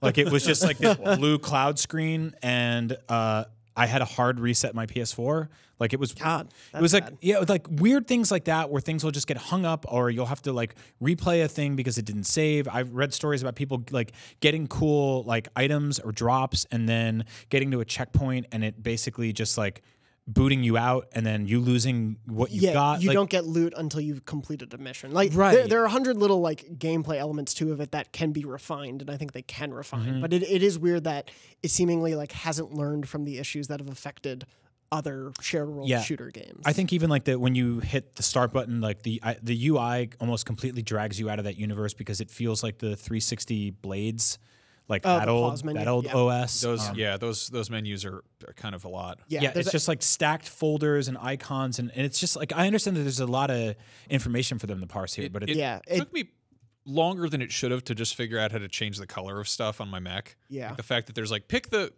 Like it was just like this blue cloud screen, and I I had a hard reset my PS4. Like it was, God, it was like, bad. yeah, like weird things like that where things will just get hung up, or you'll have to like replay a thing because it didn't save. I've read stories about people like getting cool like items or drops and then getting to a checkpoint and it basically just like booting you out and then you losing what you got. You like, don't get loot until you've completed a mission. Like Right. there are 100 little like gameplay elements too of it that can be refined, and I think they can refine. But it is weird that it seemingly like hasn't learned from the issues that have affected other shared world shooter games. I think even like that when you hit the start button, like the UI almost completely drags you out of that universe because it feels like the 360 blades. Like that old OS. Those menus are kind of a lot. Yeah, it's just like stacked folders and icons, and it's just like I understand that there's a lot of information for them to parse here, but it took me longer than it should have to just figure out how to change the color of stuff on my Mac. Yeah, like the fact that there's like pick the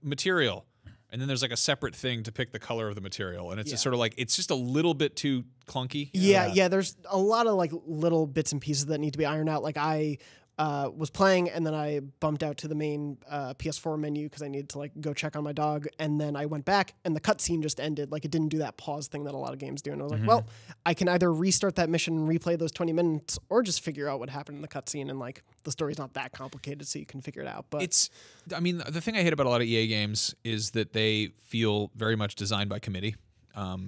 material, and then there's like a separate thing to pick the color of the material, and it's just sort of like it's just a little bit too clunky. Yeah, there's a lot of like little bits and pieces that need to be ironed out. Like I was playing and then I bumped out to the main PS4 menu because I needed to like go check on my dog, and then I went back and the cutscene just ended. Like it didn't do that pause thing that a lot of games do, and I was like, well, I can either restart that mission and replay those 20 minutes or just figure out what happened in the cutscene, and like the story's not that complicated, so you can figure it out. But I mean, the thing I hate about a lot of EA games is that they feel very much designed by committee.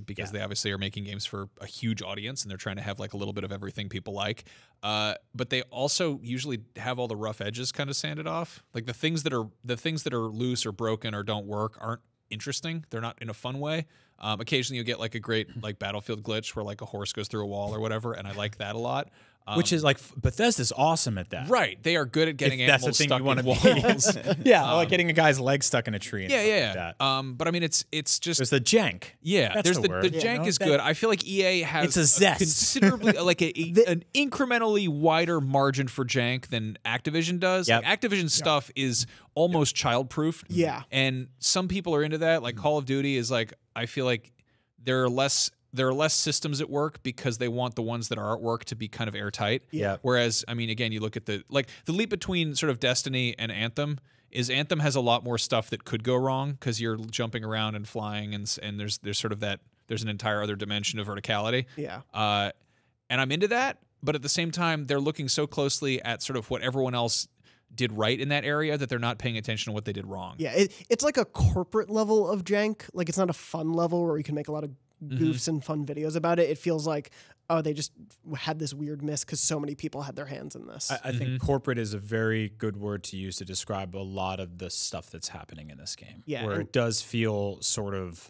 Because they obviously are making games for a huge audience and they're trying to have like a little bit of everything people like. But they also usually have all the rough edges kind of sanded off. Like the things that are loose or broken or don't work aren't interesting. They're not in a fun way. Occasionally you'll get like a great like Battlefield glitch where like a horse goes through a wall or whatever, and I like that a lot. Which is like Bethesda's awesome at that, right? They are good at getting if animals that's the thing stuck you want in to walls. like getting a guy's leg stuck in a tree. And like that. But I mean, it's just there's the jank. Yeah, that's there's the word. jank is good. I feel like EA has it's a zest. Considerably like an incrementally wider margin for jank than Activision does. Yep. Like Activision stuff is almost childproof. Yeah, and some people are into that. Like Call of Duty is like, I feel like there are less systems at work because they want the ones that are at work to be kind of airtight. Yeah. Whereas, I mean, again, you look at the leap between sort of Destiny and Anthem is Anthem has a lot more stuff that could go wrong because you're jumping around and flying and there's sort of there's an entire other dimension of verticality. Yeah. And I'm into that, but at the same time, they're looking so closely at sort of what everyone else did right in that area that they're not paying attention to what they did wrong. Yeah, it's like a corporate level of jank. Like it's not a fun level where you can make a lot of goofs and fun videos about it. It feels like, oh, they just had this weird miss because so many people had their hands in this. I think corporate is a very good word to use to describe a lot of the stuff that's happening in this game. Yeah, where it does feel sort of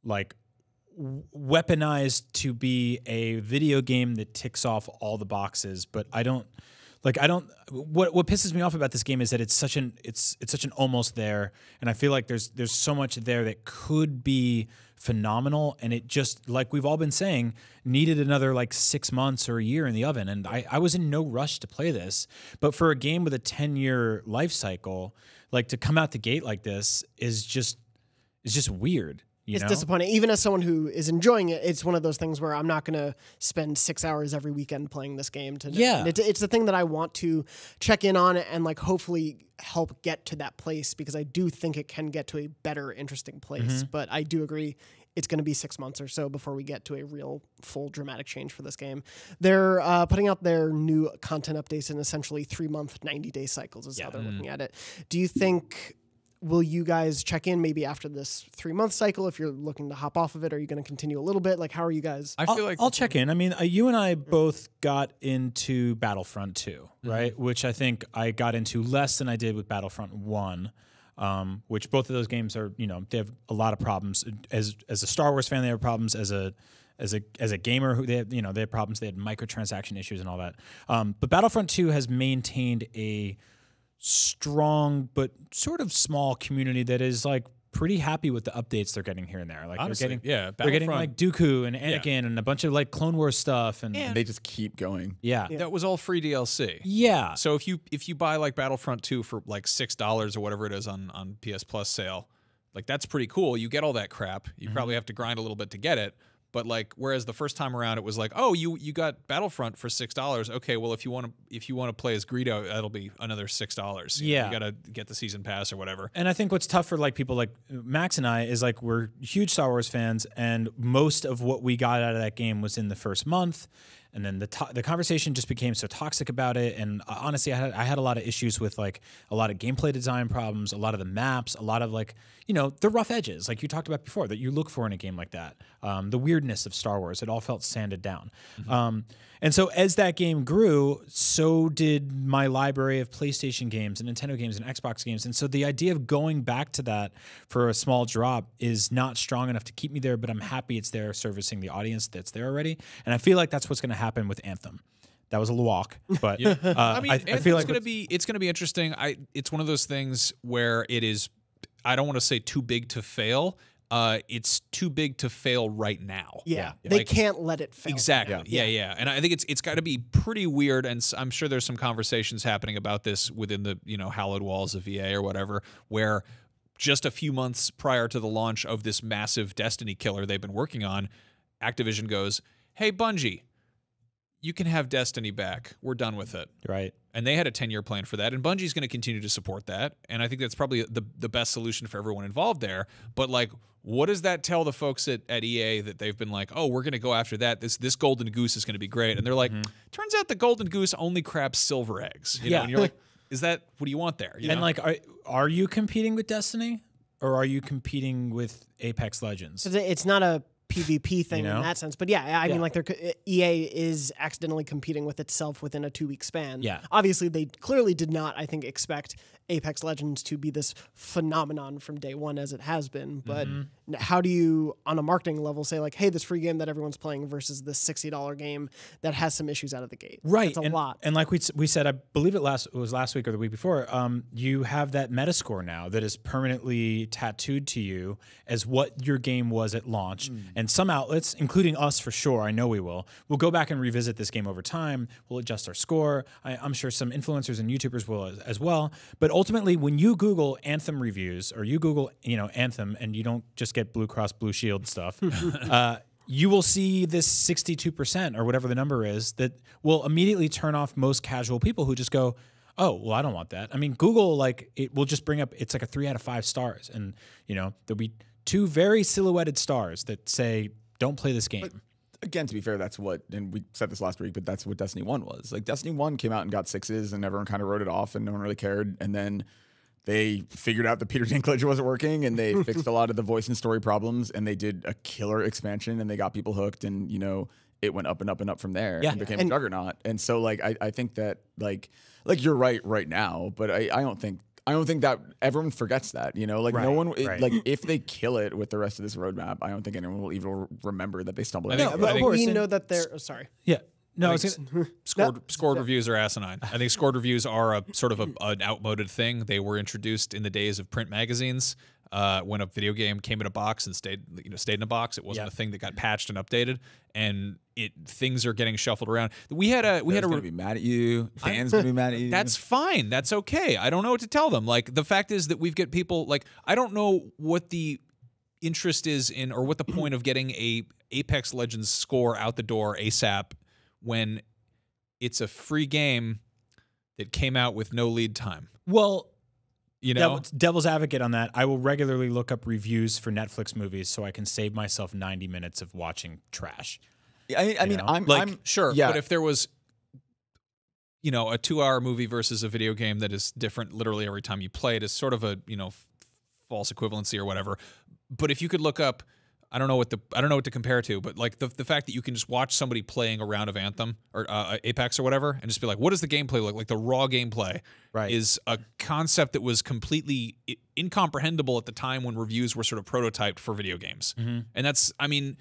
like weaponized to be a video game that ticks off all the boxes, but I don't. What pisses me off about this game is that it's such an almost there, and I feel like there's so much there that could be phenomenal, and it just, like we've all been saying, needed another like 6 months or a year in the oven. And I was in no rush to play this, but for a game with a 10-year life cycle, like to come out the gate like this is just weird. It's disappointing. Even as someone who is enjoying it, it's one of those things where I'm not going to spend 6 hours every weekend playing this game. It's the thing that I want to check in on and like hopefully help get to that place, because I do think it can get to a better, interesting place. But I do agree it's going to be 6 months or so before we get to a real full dramatic change for this game. They're putting out their new content updates in essentially 3-month, 90-day cycles is how they're looking at it. Do you think... Will you guys check in maybe after this 3-month cycle if you're looking to hop off of it? Are you going to continue a little bit? Like, how are you guys? I feel like I'll check in. I mean, you and I both got into Battlefront 2, right? Which I think I got into less than I did with Battlefront 1, which both of those games are, they have a lot of problems. As a Star Wars fan, they have problems. As a gamer, who they have problems. They had microtransaction issues and all that. But Battlefront 2 has maintained a strong but sort of small community that is like pretty happy with the updates they're getting here and there. Like honestly, they're getting like Dooku and Anakin and a bunch of like Clone Wars stuff, and they just keep going. Yeah, that was all free DLC. Yeah. So if you buy like Battlefront 2 for like $6 or whatever it is on PS Plus sale, like that's pretty cool. You get all that crap. You probably have to grind a little bit to get it, But like, whereas the first time around it was like, oh, you got Battlefront for $6. Okay, well if you want to play as Greedo, that'll be another $6. You got to get the season pass or whatever. And I think what's tough for like people like Max and I is like we're huge Star Wars fans, and most of what we got out of that game was in the first month. And then the conversation just became so toxic about it. And honestly, I had a lot of issues with like a lot of gameplay design problems, a lot of the maps, a lot of like, the rough edges, like you talked about before, that you look for in a game like that. The weirdness of Star Wars, it all felt sanded down. And so as that game grew, so did my library of PlayStation games and Nintendo games and Xbox games. And so the idea of going back to that for a small drop is not strong enough to keep me there, but I'm happy it's there servicing the audience that's there already. And I feel like that's what's going to happen with Anthem. That was a walk, but I mean, I feel like it's going to be interesting. It's one of those things where it is, I don't want to say too big to fail. It's too big to fail right now. Yeah. They can't let it fail. Exactly. Yeah. And I think it's got to be pretty weird, and I'm sure there's some conversations happening about this within the hallowed walls of EA or whatever, where just a few months prior to the launch of this massive Destiny killer they've been working on, Activision goes, "Hey Bungie, you can have Destiny back. We're done with it." Right. And they had a 10-year plan for that, and Bungie's going to continue to support that. And I think that's probably the best solution for everyone involved there. But like, what does that tell the folks at EA that they've been like, oh, we're going to go after that. This golden goose is going to be great. And they're like, turns out the golden goose only crabs silver eggs. You know? And you're like, what do you want there? And like, are you competing with Destiny, or are you competing with Apex Legends? It's not a PvP thing in that sense, but I mean, like, EA is accidentally competing with itself within a 2-week span. Yeah, obviously they clearly did not, I think, expect Apex Legends to be this phenomenon from day one as it has been. But how do you, on a marketing level, say like, hey, this free game that everyone's playing versus this $60 game that has some issues out of the gate? Right, it's a lot. And like we said, I believe it was last week or the week before. You have that Metascore now that is permanently tattooed to you as what your game was at launch. And some outlets, including us for sure, I know we'll go back and revisit this game over time. We'll adjust our score. I'm sure some influencers and YouTubers will as well. But ultimately, when you Google Anthem reviews, or you Google Anthem, and you don't just get Blue Cross Blue Shield stuff, you will see this 62% or whatever the number is that will immediately turn off most casual people who just go, oh, well, I don't want that. I mean, Google, like, it will just bring up, it's like a 3 out of 5 stars, and there'll be 2 very silhouetted stars that say, don't play this game. But again, to be fair, that's what, and we said this last week, but that's what Destiny 1 was. Like, Destiny 1 came out and got 6s, and everyone kind of wrote it off, and no one really cared. And then they figured out that Peter Dinklage wasn't working, and they fixed a lot of the voice and story problems, and they did a killer expansion, and they got people hooked, and, it went up and up and up from there and became a juggernaut. And so, like, I think that, like you're right now, but I don't think that everyone forgets that, like no one, like if they kill it with the rest of this roadmap, I don't think anyone will even remember that they stumbled. But we know that they're sorry. Yeah. No, scored reviews are asinine. I think scored reviews are a sort of an outmoded thing. They were introduced in the days of print magazines. When a video game came in a box and stayed in a box, it wasn't a thing that got patched and updated, and things are getting shuffled around. We had gonna be mad at you. Fans gonna be mad at you. That's fine. That's okay. I don't know what to tell them. Like, the fact is that we've got people, like, I don't know what the interest is in, or what the point of getting a Apex Legends score out the door ASAP when it's a free game that came out with no lead time. Well, devil's advocate on that, I will regularly look up reviews for Netflix movies so I can save myself 90 minutes of watching trash. I mean, I'm sure, but if there was, a 2-hour movie versus a video game that is different literally every time you play it, is sort of a false equivalency or whatever. But if you could look up, I don't know what to compare to, but like the fact that you can just watch somebody playing a round of Anthem or Apex or whatever, and just be like, what does the gameplay look like? The raw gameplay is a concept that was completely incomprehensible at the time when reviews were sort of prototyped for video games. And that's, I mean,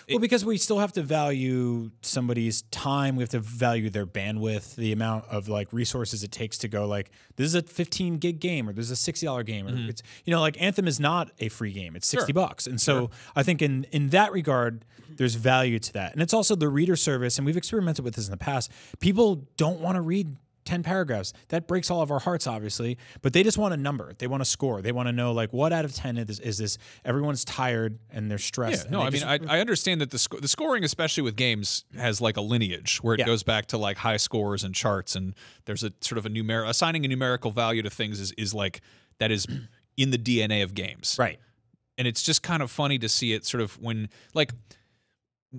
because we still have to value somebody's time, we have to value their bandwidth, the amount of like resources it takes to go like, this is a 15 gig game, or this is a $60 game, or it's like Anthem is not a free game, it's $60, and so I think in that regard there's value to that. And it's also the reader service, and we've experimented with this in the past. People don't want to read 10 paragraphs. That breaks all of our hearts, obviously, but they just want a number. They want a score. They want to know, like, what out of 10 is this? Everyone's tired and they're stressed. Yeah, no, I mean, I understand that the scoring, especially with games, has like a lineage where it goes back to like high scores and charts, and there's a sort of assigning a numerical value to things is like, that is in the DNA of games. Right. And it's just kind of funny to see it sort of when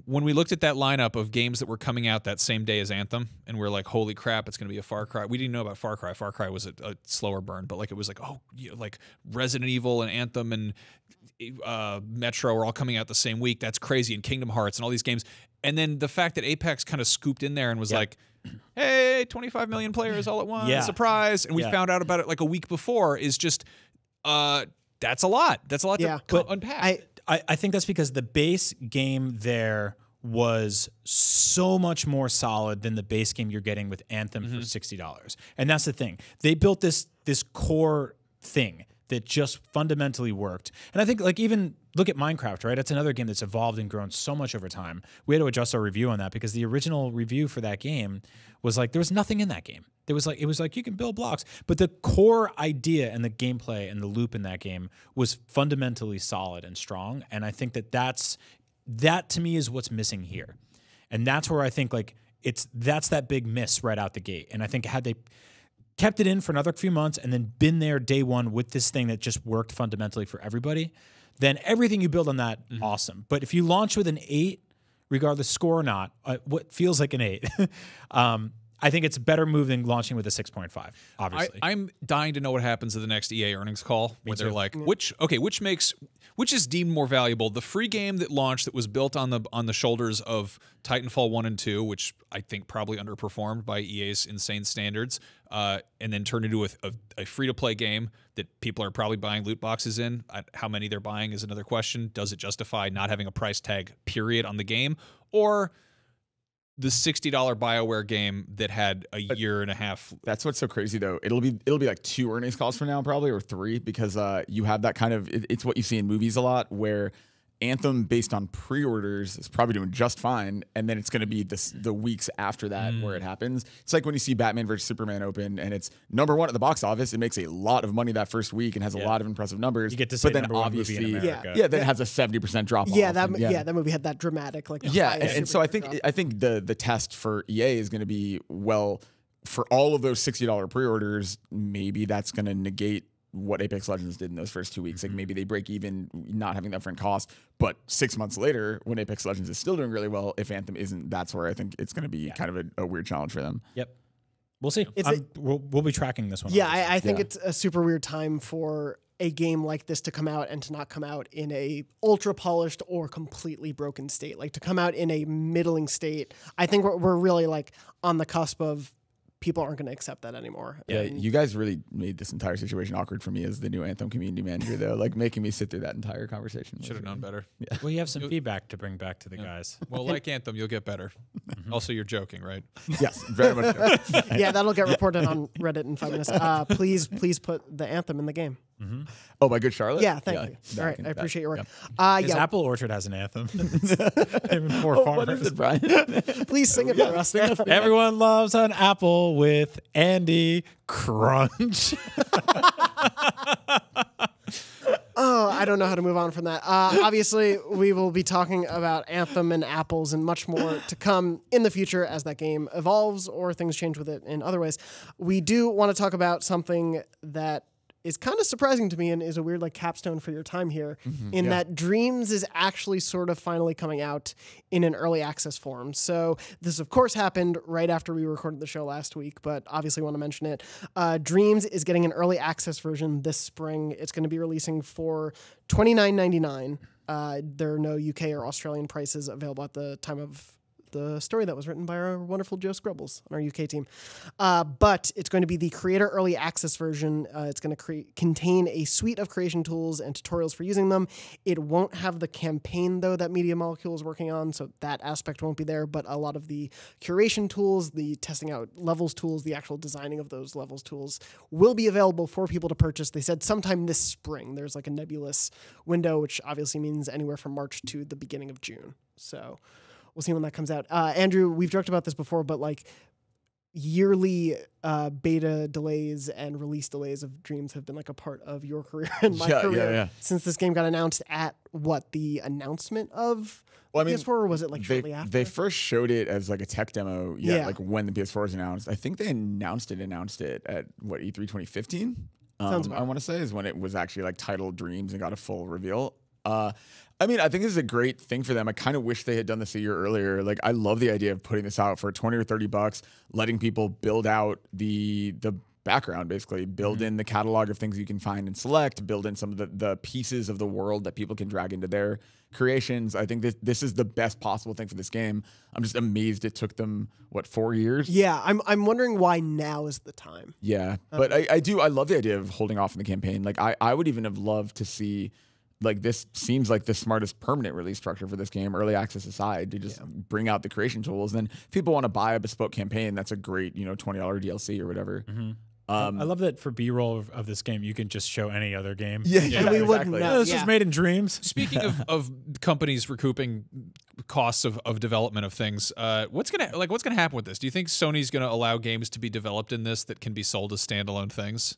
we looked at that lineup of games that were coming out that same day as Anthem, and we're like, holy crap, it's going to be a Far Cry. We didn't know about Far Cry. Far Cry was a slower burn, but like it was like, like Resident Evil and Anthem and Metro are all coming out the same week. That's crazy. And Kingdom Hearts and all these games. And then the fact that Apex kind of scooped in there and was like, hey, 25 million players all at once, surprise. And we found out about it like a week before is just, that's a lot. That's a lot to unpack. I think that's because the base game there was so much more solid than the base game you're getting with Anthem for $60. And that's the thing. They built this core thing that just fundamentally worked. And I think, like, even look at Minecraft, right? That's another game that's evolved and grown so much over time. We had to adjust our review on that because the original review for that game was like, there was nothing in that game. It was like you can build blocks, but the core idea and the gameplay and the loop in that game was fundamentally solid and strong. And I think that to me is what's missing here. And that's where I think like that's that big miss right out the gate. And I think had they kept it in for another few months and then been there day one with this thing that just worked fundamentally for everybody, then everything you build on that, awesome. But if you launch with an 8, regardless score or not, what feels like an 8, I think it's a better move than launching with a 6.5, obviously. I'm dying to know what happens at the next EA earnings call, where they're like, which is deemed more valuable, the free game that launched that was built on the shoulders of Titanfall 1 and 2, which I think probably underperformed by EA's insane standards, and then turned into a free-to-play game that people are probably buying loot boxes in. How many they're buying is another question. Does it justify not having a price tag, period, on the game? Or the $60 BioWare game that had a year and a half. That's what's so crazy, though. It'll be like 2 earnings calls from now, probably, or 3, because you have that kind of it's what you see in movies a lot, where Anthem, based on pre-orders, is probably doing just fine, and then it's going to be the weeks after that where it happens. It's like when you see Batman vs Superman open, and it's #1 at the box office. It makes a lot of money that first week and has a lot of impressive numbers. You get to say but then obviously, movie in America. then it has a 70% drop off. That movie had that dramatic and so I think the test for EA is going to be, well, for all of those $60 pre-orders, maybe that's going to negate what Apex Legends did in those first 2 weeks. Like maybe they break even not having that front cost, but 6 months later when Apex Legends is still doing really well, if Anthem isn't, that's where I think it's going to be kind of a weird challenge for them. Yep. We'll see. We'll be tracking this one. Yeah, I think it's a super weird time for a game like this to come out and to not come out in a ultra polished or completely broken state. Like to come out in a middling state. I think we're really like on the cusp of people aren't going to accept that anymore. Yeah, you guys really made this entire situation awkward for me as the new Anthem community manager, though, like making me sit through that entire conversation. Should have known better. Yeah. Well, you have some feedback to bring back to the guys. Well, like Anthem, you'll get better. Also, you're joking, right? Yes, very much so. Yeah, that'll get reported on Reddit in 5 minutes. Please put the Anthem in the game. Oh, my good Charlotte? Yeah, thank you. All right, I appreciate your work. Apple Orchard has an anthem. What is it, Brian? Please sing it for us. Everyone loves an apple with Andy Crunch. Oh, I don't know how to move on from that. Obviously, we will be talking about Anthem and apples and much more to come in the future as that game evolves or things change with it in other ways. We do want to talk about something that is kind of surprising to me and is a weird like capstone for your time here in that Dreams is actually sort of finally coming out in an early access form. So this of course happened right after we recorded the show last week, but obviously want to mention it. Dreams is getting an early access version this spring. It's going to be releasing for $29.99. There are no UK or Australian prices available at the time of the story that was written by our wonderful Joe Scrubbles on our UK team. But it's going to be the creator early access version. It's going to contain a suite of creation tools and tutorials for using them. It won't have the campaign, though, that Media Molecule is working on, so that aspect won't be there, but a lot of the curation tools, the testing out levels tools, the actual designing of those levels tools will be available for people to purchase. They said sometime this spring. There's like a nebulous window, which obviously means anywhere from March to the beginning of June. So we'll see when that comes out. Andrew, we've joked about this before, but like yearly beta delays and release delays of Dreams have been like a part of your career and my career since this game got announced at the announcement of PS4, or was it like shortly after? They first showed it as like a tech demo, like when the PS4 was announced. I think they announced it at what, E3 2015? I want to say is when it was actually like titled Dreams and got a full reveal. I mean, I think this is a great thing for them. I kind of wish they had done this a year earlier. Like, I love the idea of putting this out for 20 or 30 bucks, letting people build out the background, basically build in the catalog of things you can find and select, build in some of the pieces of the world that people can drag into their creations. I think this is the best possible thing for this game. I'm just amazed it took them 4 years. Yeah, I'm wondering why now is the time. Yeah, but I love the idea of holding off on the campaign. Like, I would even have loved to see. Like, this seems like the smartest permanent release structure for this game, early access aside, to just bring out the creation tools. Then if people want to buy a bespoke campaign, that's a great, $20 DLC or whatever. I love that for B-roll of this game, you can just show any other game. Yeah, we wouldn't know. This was made in Dreams. Speaking of companies recouping costs of development of things, what's gonna happen with this? Do you think Sony's gonna allow games to be developed in this that can be sold as standalone things?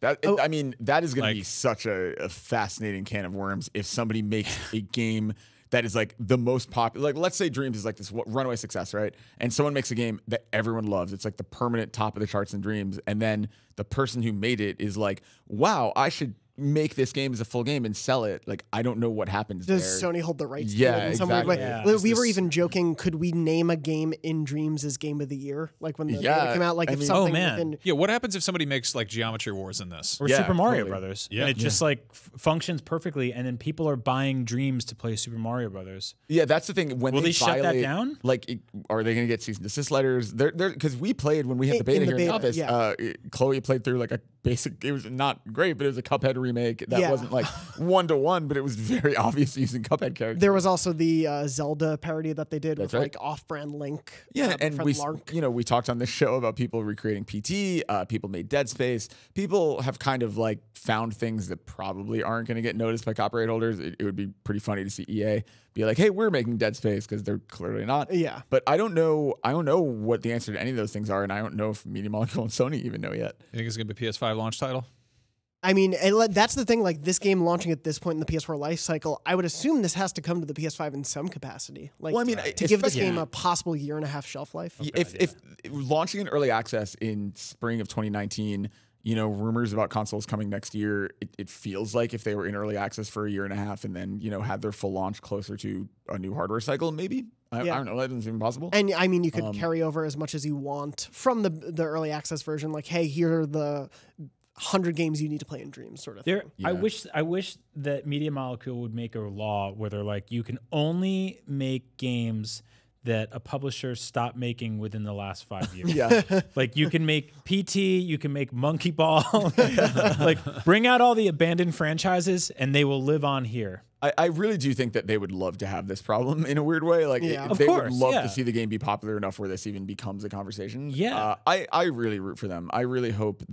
I mean, that is going to be such a fascinating can of worms if somebody makes a game that is like the most popular. Like, let's say Dreams is like this runaway success, right? And someone makes a game that everyone loves. It's like the permanent top of the charts in Dreams. And then the person who made it is like, wow, I should make this game as a full game and sell it. Like, I don't know what happens there. Does Sony hold the rights to it in some weird way? Yeah. We were even joking, could we name a game in Dreams as Game of the Year? Like, when the beta came out, like, if something within... Yeah, what happens if somebody makes, like, Geometry Wars in this? Or Super Mario Brothers. Yeah. And it just, like, functions perfectly, and then people are buying Dreams to play Super Mario Brothers. Yeah, that's the thing. When Will they shut that down? Like, are they going to get cease and desist letters? Because we played when we had the beta here in the office. Chloe played through, like, a basic... It was not great, but it was a Cuphead remake that wasn't like 1-to-1, but it was very obvious using Cuphead characters. There was also the Zelda parody that they did with like off-brand Link. Yeah, and we talked on this show about people recreating PT. People made Dead Space. People have kind of like found things that probably aren't going to get noticed by copyright holders. It would be pretty funny to see EA be like, "Hey, we're making Dead Space," because they're clearly not. Yeah. But I don't know what the answer to any of those things are, and I don't know if Media Molecule and Sony even know yet. You think it's going to be a PS5 launch title? I mean, that's the thing. Like, this game launching at this point in the PS4 life cycle, I would assume this has to come to the PS5 in some capacity. Like, well, I mean, to give this game a possible 1.5 shelf life. If launching in early access in spring of 2019, rumors about consoles coming next year, it feels like if they were in early access for 1.5 years and then had their full launch closer to a new hardware cycle, maybe. I don't know. That doesn't seem possible. And I mean, you could carry over as much as you want from the early access version. Like, hey, here are the 100 games you need to play in Dreams, sort of thing. I wish that Media Molecule would make a law where they're like, you can only make games that a publisher stopped making within the last 5 years. Like, you can make PT, you can make Monkey Ball, like, bring out all the abandoned franchises and they will live on here. I really do think that they would love to have this problem in a weird way. Like, they would love to see the game be popular enough where this even becomes a conversation. Yeah. I really root for them. I really hope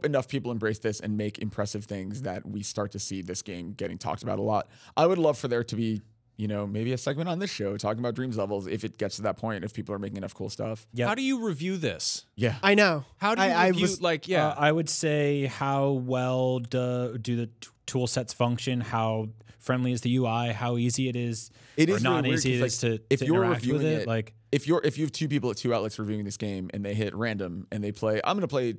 enough people embrace this and make impressive things that we start to see this game getting talked about a lot. I would love for there to be, maybe a segment on this show talking about Dreams levels if it gets to that point, if people are making enough cool stuff. Yep. How do you review this? Yeah. I know. How do you review, I would say, how well do the tool sets function, how friendly is the UI, how easy it is, or not really easy it is to interact with it. Like, if you have two people at two outlets reviewing this game and they hit random and they play, I'm going to play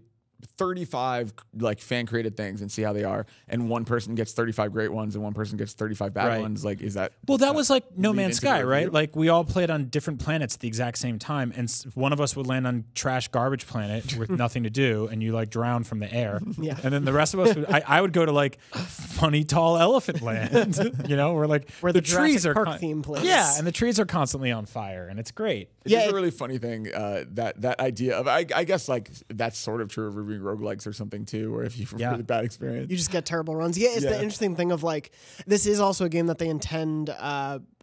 35 like fan created things and see how they are, and one person gets 35 great ones and one person gets 35 bad ones. Like, is that that was like No Man's Sky, right? Like, we all played on different planets at the exact same time, and one of us would land on trash garbage planet with nothing to do, and you like drown from the air. And then the rest of us I would go to like funny tall elephant land, where the trees are theme place. Yeah, and the trees are constantly on fire, and it's great. It's a really funny thing, that idea of I guess like that's sort of true of reviewing roguelikes or something too, or if you have a really bad experience, you just get terrible runs. It's the interesting thing of like, this is also a game that they intend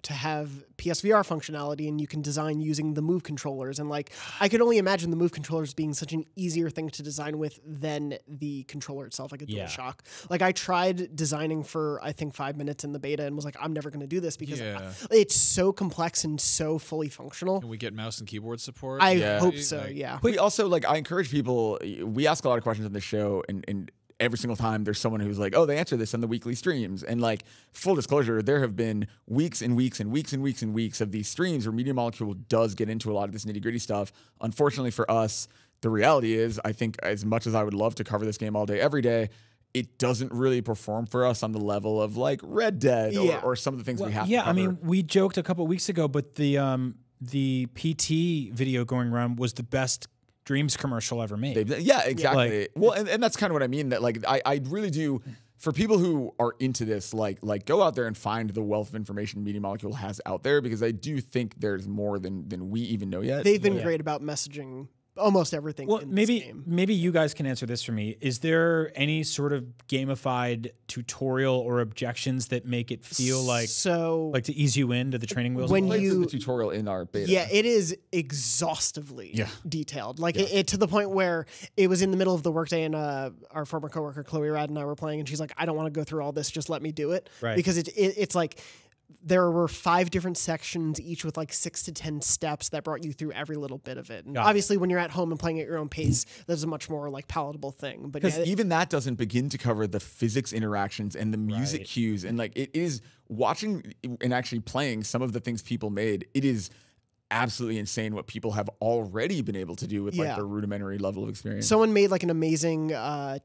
to have PSVR functionality, and you can design using the Move controllers. And like, I could only imagine the Move controllers being such an easier thing to design with than the controller itself, like a DualShock. Like, I tried designing for, I think, 5 minutes in the beta and was like, I'm never going to do this because it's so complex and so fully functional. Can we get mouse and keyboard support? I hope so, yeah. But also, like, I encourage people, we ask a lot of questions on the show, and every single time there's someone who's like, oh, they answer this on the weekly streams. And like, full disclosure, there have been weeks and weeks and weeks and weeks and weeks of these streams where Media Molecule does get into a lot of this nitty gritty stuff. Unfortunately for us, the reality is, I think as much as I would love to cover this game all day, every day, it doesn't really perform for us on the level of like Red Dead or some of the things we have to cover. I mean, we joked a couple of weeks ago, but the PT video going around was the best Dreams commercial ever made. Yeah, exactly. Well, and that's kind of what I mean. That like I really do. For people who are into this, like go out there and find the wealth of information Media Molecule has out there, because I do think there's more than we even know yet. They've been great about messaging almost everything. Well, in this game. maybe you guys can answer this for me. Is there any sort of gamified tutorial or objections that make it feel like to ease you into the training wheels? When you the tutorial in our beta, it is exhaustively detailed. Like it to the point where it was in the middle of the workday, and our former coworker Chloe Rad and I were playing, and she's like, "I don't want to go through all this. Just let me do it." Right. Because it's like, there were 5 different sections, each with like 6 to 10 steps that brought you through every little bit of it. And obviously, when you're at home and playing at your own pace, that's a much more like palatable thing. But because even that doesn't begin to cover the physics interactions and the music cues, and like it is watching and actually playing some of the things people made. It is absolutely insane what people have already been able to do with like their rudimentary level of experience. Someone made like an amazing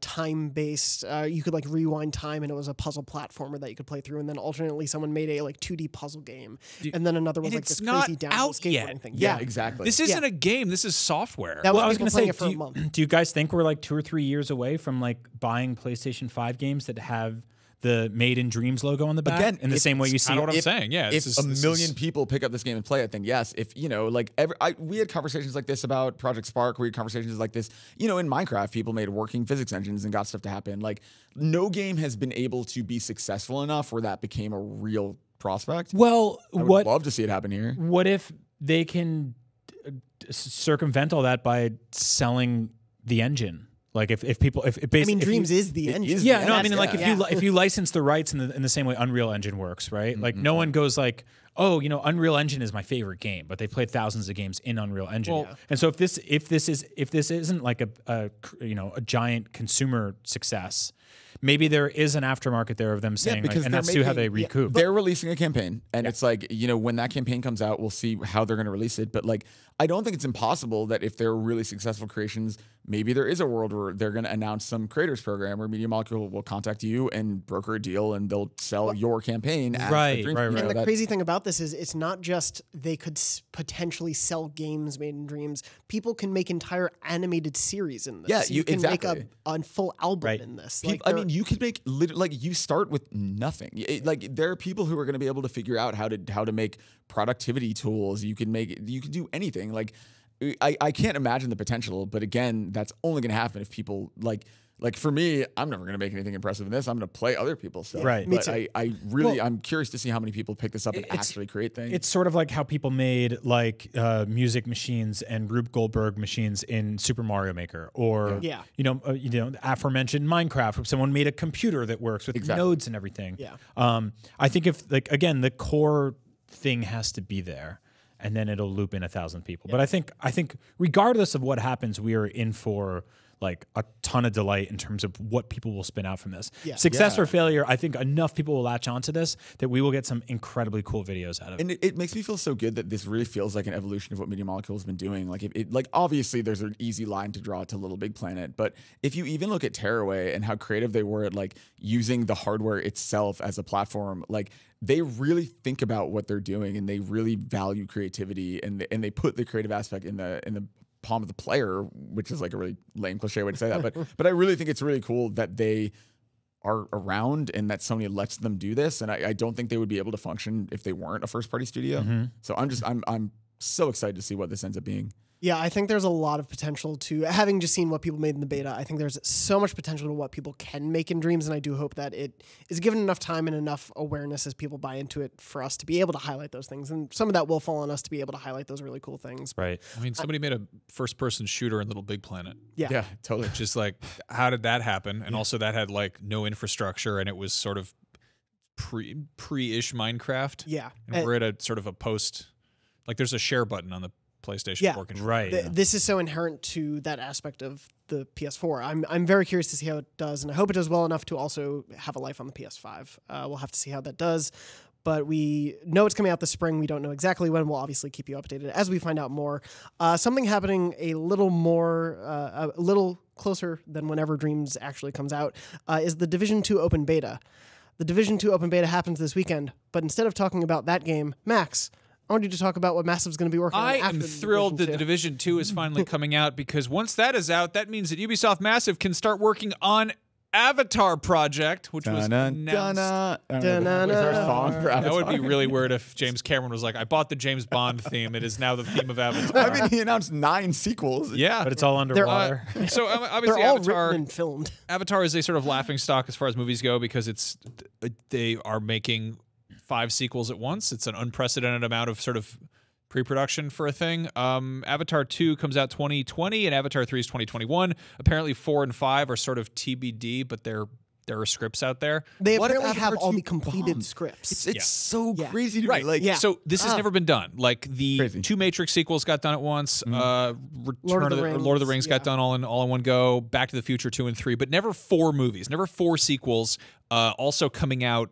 time-based, you could like rewind time, and it was a puzzle platformer that you could play through. And then alternately, someone made a like 2D puzzle game. And then another was like this crazy downhill skateboarding thing. Yeah, exactly. This isn't a game. This is software. That was I was going to say, it for a month. Do you guys think we're like 2 or 3 years away from like buying PlayStation 5 games that have the Made in Dreams logo on the back? Again, in the same way you see. I know what I'm saying. Yeah, if a million people pick up this game and play it, then yes. If like we had conversations like this about Project Spark. We had conversations like this. In Minecraft, people made working physics engines and got stuff to happen. Like, no game has been able to be successful enough where that became a real prospect. Well, I would love to see it happen here. What if they can circumvent all that by selling the engine? Like if basically, Dreams is the engine. If you license the rights in the same way Unreal Engine works, right? Like no one goes like, oh, Unreal Engine is my favorite game, but they played thousands of games in Unreal Engine. And so if this isn't like a giant consumer success, maybe there is an aftermarket there of them saying, and that's how they recoup. They're releasing a campaign, and it's like, when that campaign comes out, we'll see how they're going to release it. But like, I don't think it's impossible that if they're really successful creations, maybe there is a world where they're going to announce some creators program where Media Molecule will contact you and broker a deal, and they'll sell your campaign. Right. And the crazy thing about this is it's not just they could potentially sell games made in Dreams. People can make entire animated series in this. Yeah, you can make a full album in this. You could make you start with nothing. There are people who are going to be able to figure out how to make productivity tools. You can do anything. Like, I can't imagine the potential, but again, that's only going to happen if people like for me, I'm never going to make anything impressive in this. I'm going to play other people's stuff. Right. But I'm curious to see how many people pick this up and actually create things. It's sort of like how people made like music machines and Rube Goldberg machines in Super Mario Maker, or the aforementioned Minecraft. Someone made a computer that works with nodes and everything. Yeah. I think if the core thing has to be there, and then it'll loop in 1,000 people. But I think regardless of what happens, we are in for like a ton of delight in terms of what people will spin out from this. Yeah. Success or failure, I think enough people will latch onto this that we will get some incredibly cool videos out of it. And it makes me feel so good that this really feels like an evolution of what Media Molecule has been doing. Like, obviously there's an easy line to draw to LittleBigPlanet, but if you even look at Tearaway and how creative they were at like using the hardware itself as a platform, like, they really think about what they're doing, and they really value creativity, and they put the creative aspect in the palm of the player, which is like a really lame cliche way to say that, but I really think it's really cool that they are around and that Sony lets them do this, and I don't think they would be able to function if they weren't a first party studio. So I'm so excited to see what this ends up being. Yeah, I think there's a lot of potential to, having just seen what people made in the beta, I think there's so much potential to what people can make in Dreams, and I do hope that it is given enough time and enough awareness as people buy into it for us to be able to highlight those things. And some of that will fall on us to be able to highlight those really cool things. Right. I mean, somebody made a first-person shooter in LittleBigPlanet. Yeah, totally. Just like, how did that happen? And also that had like no infrastructure, and it was sort of pre-ish Minecraft. Yeah. And we're at a sort of a post, like there's a share button on the PlayStation 4 controller. Right. This is so inherent to that aspect of the PS4. I'm very curious to see how it does, and I hope it does well enough to also have a life on the PS5. We'll have to see how that does. But we know it's coming out this spring. We don't know exactly when. We'll obviously keep you updated as we find out more. Something happening a little more, a little closer than whenever Dreams actually comes out is the Division 2 open beta. The Division 2 open beta happens this weekend, but instead of talking about that game, Max, I want you to talk about what Massive's going to be working on. I am thrilled that the Division 2 is finally coming out, because once that is out, that means that Ubisoft Massive can start working on Avatar project, which was announced. That would be really weird if James Cameron was like, I bought the James Bond theme. It is now the theme of Avatar. I mean, he announced 9 sequels. Yeah. But it's all underwater. So obviously they're all Avatar, written and filmed. Avatar is a sort of laughing stock as far as movies go, because they are making 5 sequels at once. It's an unprecedented amount of sort of pre-production for a thing. Avatar 2 comes out 2020 and Avatar 3 is 2021. Apparently 4 and 5 are sort of TBD, but there are scripts out there. They What if apparently have Avatar all 2 the completed bombed? scripts. It's so crazy to Right. me. Like, So this has never been done. Like the Crazy. 2 Matrix sequels got done at once. Lord of the Rings got done all in one go. Back to the Future 2 and 3, but never 4 movies, never 4 sequels. Also coming out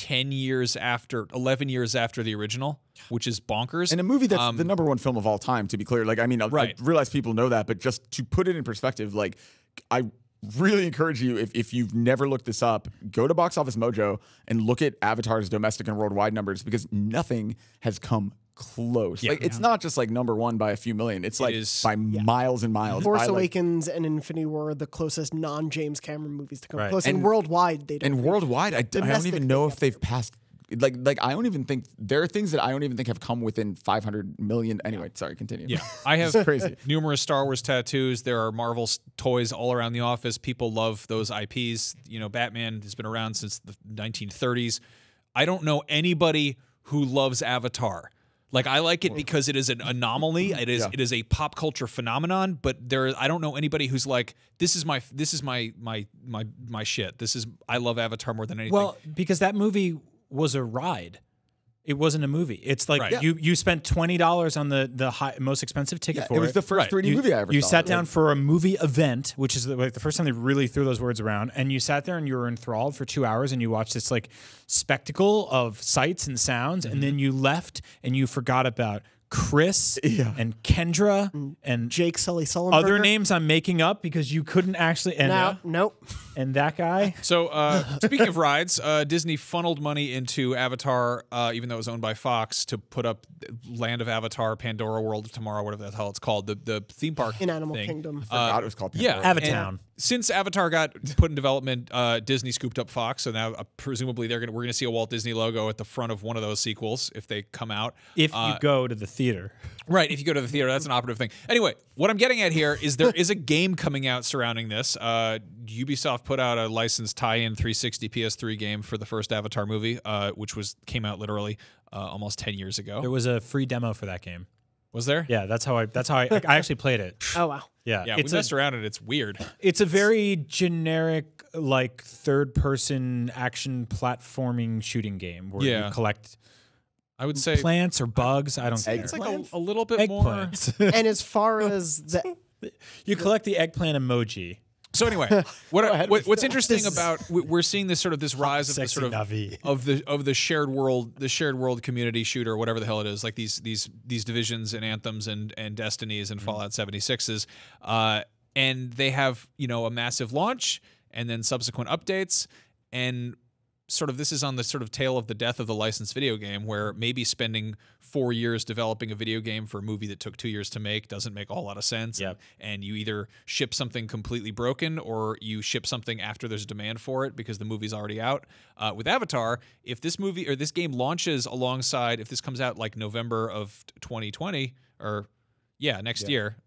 11 years after the original, which is bonkers. and a movie that's the #1 film of all time, to be clear. Like, I mean, I realize people know that, but just to put it in perspective, like, I really encourage you, if you've never looked this up, go to Box Office Mojo and look at Avatar's domestic and worldwide numbers, because nothing has come close. Like, it's not just like #1 by a few million. It's like by miles and miles. Force Awakens and Infinity War are the closest non-James Cameron movies to come close. And worldwide, they don't. And worldwide, I don't even know if they've passed. Like I don't even think there are things that I don't even think have come within 500 million. Anyway, sorry, continue. Yeah, I have crazy. numerous Star Wars tattoos. There are Marvel toys all around the office. People love those IPs. You know, Batman has been around since the 1930s. I don't know anybody who loves Avatar. Like, I like it because it is an anomaly. It is a pop culture phenomenon. But I don't know anybody who's like, this is my shit. I love Avatar more than anything. Well, because that movie was a ride. It wasn't a movie. It's like you spent $20 on the most expensive ticket for it. It was the first 3D movie I ever saw. You sat down for a movie event, which is like the first time they really threw those words around, and you sat there and you were enthralled for 2 hours, and you watched this like spectacle of sights and sounds, and then you left and you forgot about Chris and Kendra and Jake Sully Sullenberger. Other names I'm making up because you couldn't actually. And, nope. And that guy. So speaking of rides, Disney funneled money into Avatar, even though it was owned by Fox, to put up Land of Avatar, Pandora World of Tomorrow, whatever the hell it's called, the theme park in Animal thing. Kingdom. I forgot it was called Pandora. Avatown. Since Avatar got put in development, Disney scooped up Fox, so now presumably we're going to see a Walt Disney logo at the front of one of those sequels if they come out. If you go to the theater. Right, if you go to the theater, that's an operative thing. Anyway, what I'm getting at here is there is a game coming out surrounding this. Ubisoft put out a licensed tie-in 360 PS3 game for the first Avatar movie, which came out literally almost 10 years ago. There was a free demo for that game. Was there? Yeah, that's how I actually played it. Oh wow. Yeah, we messed around and it's weird. It's a very generic, like, third-person action platforming shooting game where you collect, I would say, plants or bugs. I don't care. It's like a little bit more. And as far as you collect the eggplant emoji. So anyway, what's interesting about we're seeing this sort of this rise of the sort of the shared world community shooter, whatever the hell it is, like these Divisions and Anthems and Destinies and Fallout 76s, and they have a massive launch and then subsequent updates, and sort of this is on the sort of tail of the death of the licensed video game, where maybe spending 4 years developing a video game for a movie that took 2 years to make doesn't make a whole lot of sense. Yep. And you either ship something completely broken or you ship something after there's demand for it because the movie's already out. With Avatar, if this movie or this game launches alongside, if this comes out like November of 2020 or Yeah, next year,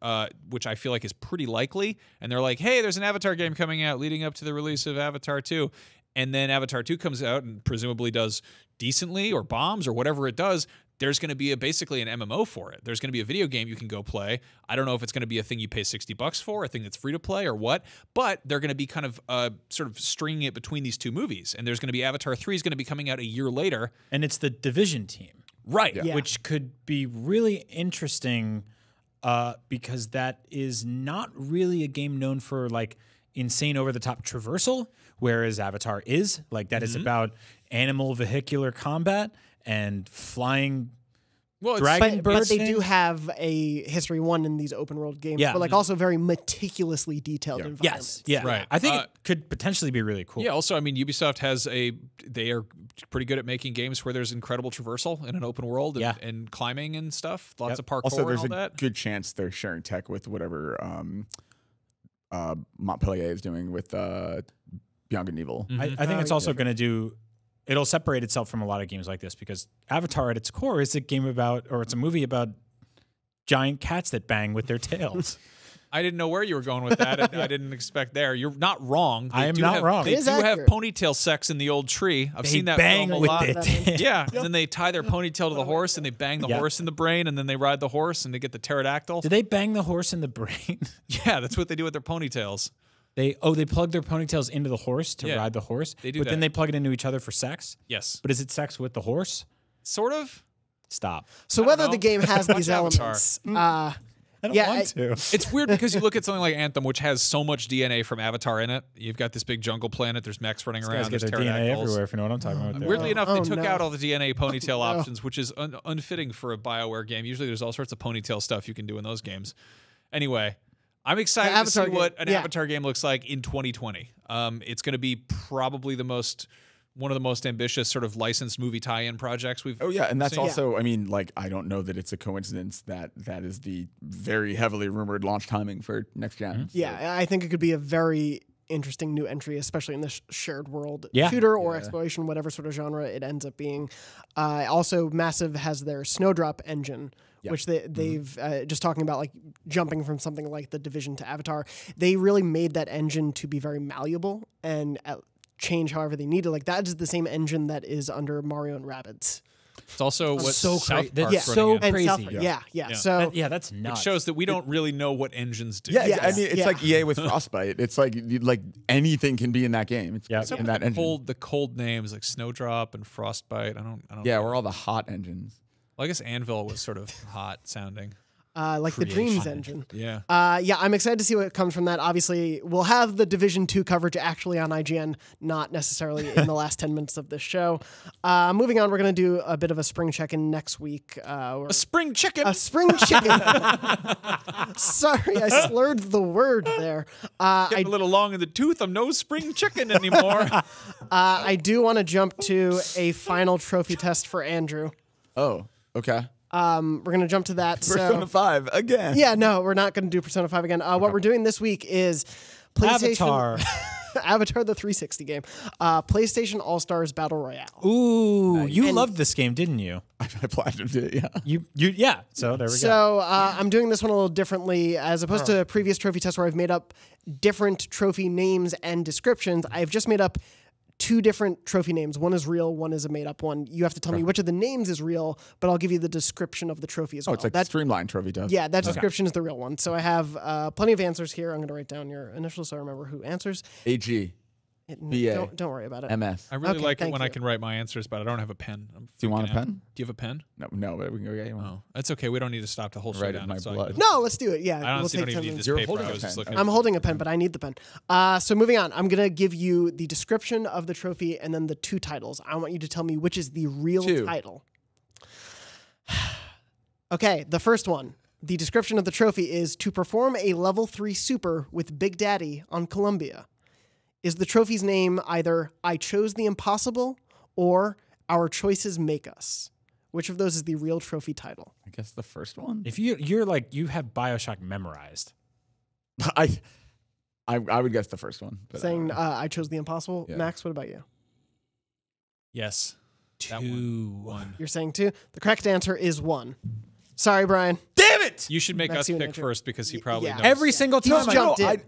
which I feel like is pretty likely. And they're like, hey, there's an Avatar game coming out leading up to the release of Avatar 2. And then Avatar 2 comes out and presumably does decently or bombs or whatever it does. There's going to be basically an MMO for it. There's going to be a video game you can go play. I don't know if it's going to be a thing you pay $60 for, a thing that's free to play or what, but they're going to be kind of sort of stringing it between these two movies. And there's going to be Avatar 3 is going to be coming out a year later. And it's the Division team. Right. Yeah. Which could be really interesting because that is not really a game known for like insane over-the-top traversal, whereas Avatar is. Like that is about animal vehicular combat and flying dragon but bird they things. do have a history one in these open world games, but like also very meticulously detailed environments. Yes, yeah. Right. I think it could potentially be really cool. Yeah, also, I mean, Ubisoft they are pretty good at making games where there's incredible traversal in an open world and climbing and stuff. Lots of parkour also, there's and all a that. good chance they're sharing tech with whatever Montpellier is doing with Beyond Good and Evil. I think it's also going to do. It'll separate itself from a lot of games like this because Avatar at its core is a game about, or it's a movie about giant cats that bang with their tails. I didn't know where you were going with that. I didn't expect there. You're not wrong. I am not wrong. They do have ponytail sex in the old tree. I've seen that film a lot. Yeah, and then they tie their ponytail to the horse and they bang the horse in the brain and then they ride the horse and they get the pterodactyl. Do they bang the horse in the brain? Yeah, that's what they do with their ponytails. They plug their ponytails into the horse to ride the horse. They do but that. then they plug it into each other for sex? Yes. But is it sex with the horse? Sort of. Stop. So whether the game has these elements, I don't want to. It's weird because you look at something like Anthem, which has so much DNA from Avatar in it. You've got this big jungle planet. There's mechs running around. There's There's DNA pterodactyls. everywhere, if you know what I'm talking about. Weirdly enough, they took out all the DNA ponytail options, which is unfitting for a BioWare game. Usually there's all sorts of ponytail stuff you can do in those games. Anyway, I'm excited to see what an Avatar game looks like in 2020. It's going to be probably one of the most ambitious sort of licensed movie tie-in projects we've and that's seen. also, I mean, like, I don't know that it's a coincidence that that is the very heavily rumored launch timing for next gen. Yeah, I think it could be a very interesting new entry, especially in this shared world Yeah. shooter or exploration, whatever sort of genre it ends up being. Also, Massive has their Snowdrop engine, which they've just talking about, like jumping from something like the Division to Avatar. They really made that engine to be very malleable and change however they need it. Like that is the same engine that is under Mario and Rabbids. It's also what so South crazy. Park's So running in. crazy. South Park, yeah. So that's nuts. It shows that we don't really know what engines do. Yeah, Yes. I mean, it's like EA with Frostbite. It's like anything can be in that game. It's Except in that engine. the cold names like Snowdrop and Frostbite. I don't Yeah, know. we're all the hot engines. Well, I guess Anvil was sort of hot sounding. like the Dreams engine. Yeah. I'm excited to see what comes from that. Obviously, we'll have the Division 2 coverage actually on IGN, not necessarily in the last 10 minutes of this show. Moving on, we're going to do a bit of a spring check-in next week. A spring chicken. A spring chicken. Sorry, I slurred the word there. Getting a little long in the tooth. I'm no spring chicken anymore. I do want to jump to a final trophy test for Andrew. Oh, okay. We're going to jump to that. Persona 5 again. Yeah, no, we're not going to do Persona 5 again. What we're doing this week is PlayStation... Avatar, the 360 game. PlayStation All-Stars Battle Royale. Ooh, you loved this game, didn't you? I platinumed it, yeah. Yeah. So there we go. So I'm doing this one a little differently. As opposed to previous trophy tests where I've made up different trophy names and descriptions, I've just made up two different trophy names. One is real, one is a made-up one. You have to tell me which of the names is real, but I'll give you the description of the trophy as well. Oh, it's like that streamlined trophy test. Yeah, that description is the real one. So I have plenty of answers here. I'm going to write down your initials so I remember who answers. AG. BA. Don't worry about it. MS. I really like it when I can write my answers, but I don't have a pen. Do you want a pen? Do you have a pen? No, but we can go get you one. Oh, that's okay. We don't need to stop the whole show Write it down. in my It's like- blood. No, let's do it. Yeah, I honestly we'll don't take even 10 need minutes. this You're paper. holding I a was just pen. looking I'm holding a pen, but I need the pen. So moving on, I'm going to give you the description of the trophy and then the two titles. I want you to tell me which is the real title. Okay, the first one. The description of the trophy is to perform a level 3 super with Big Daddy on Columbia. Is the trophy's name either I Chose the Impossible or Our Choices Make Us? Which of those is the real trophy title? I guess the first one. If you're like you have BioShock memorized. I would guess the first one. But Saying I Chose the Impossible. Yeah. Max, what about you? Yes. That 2. one. You're saying 2. The correct answer is 1. Sorry, Brian. damn it! Shit! You should make Max, us you and pick Andrew. first because he probably knows. Every single time. He's jumped in.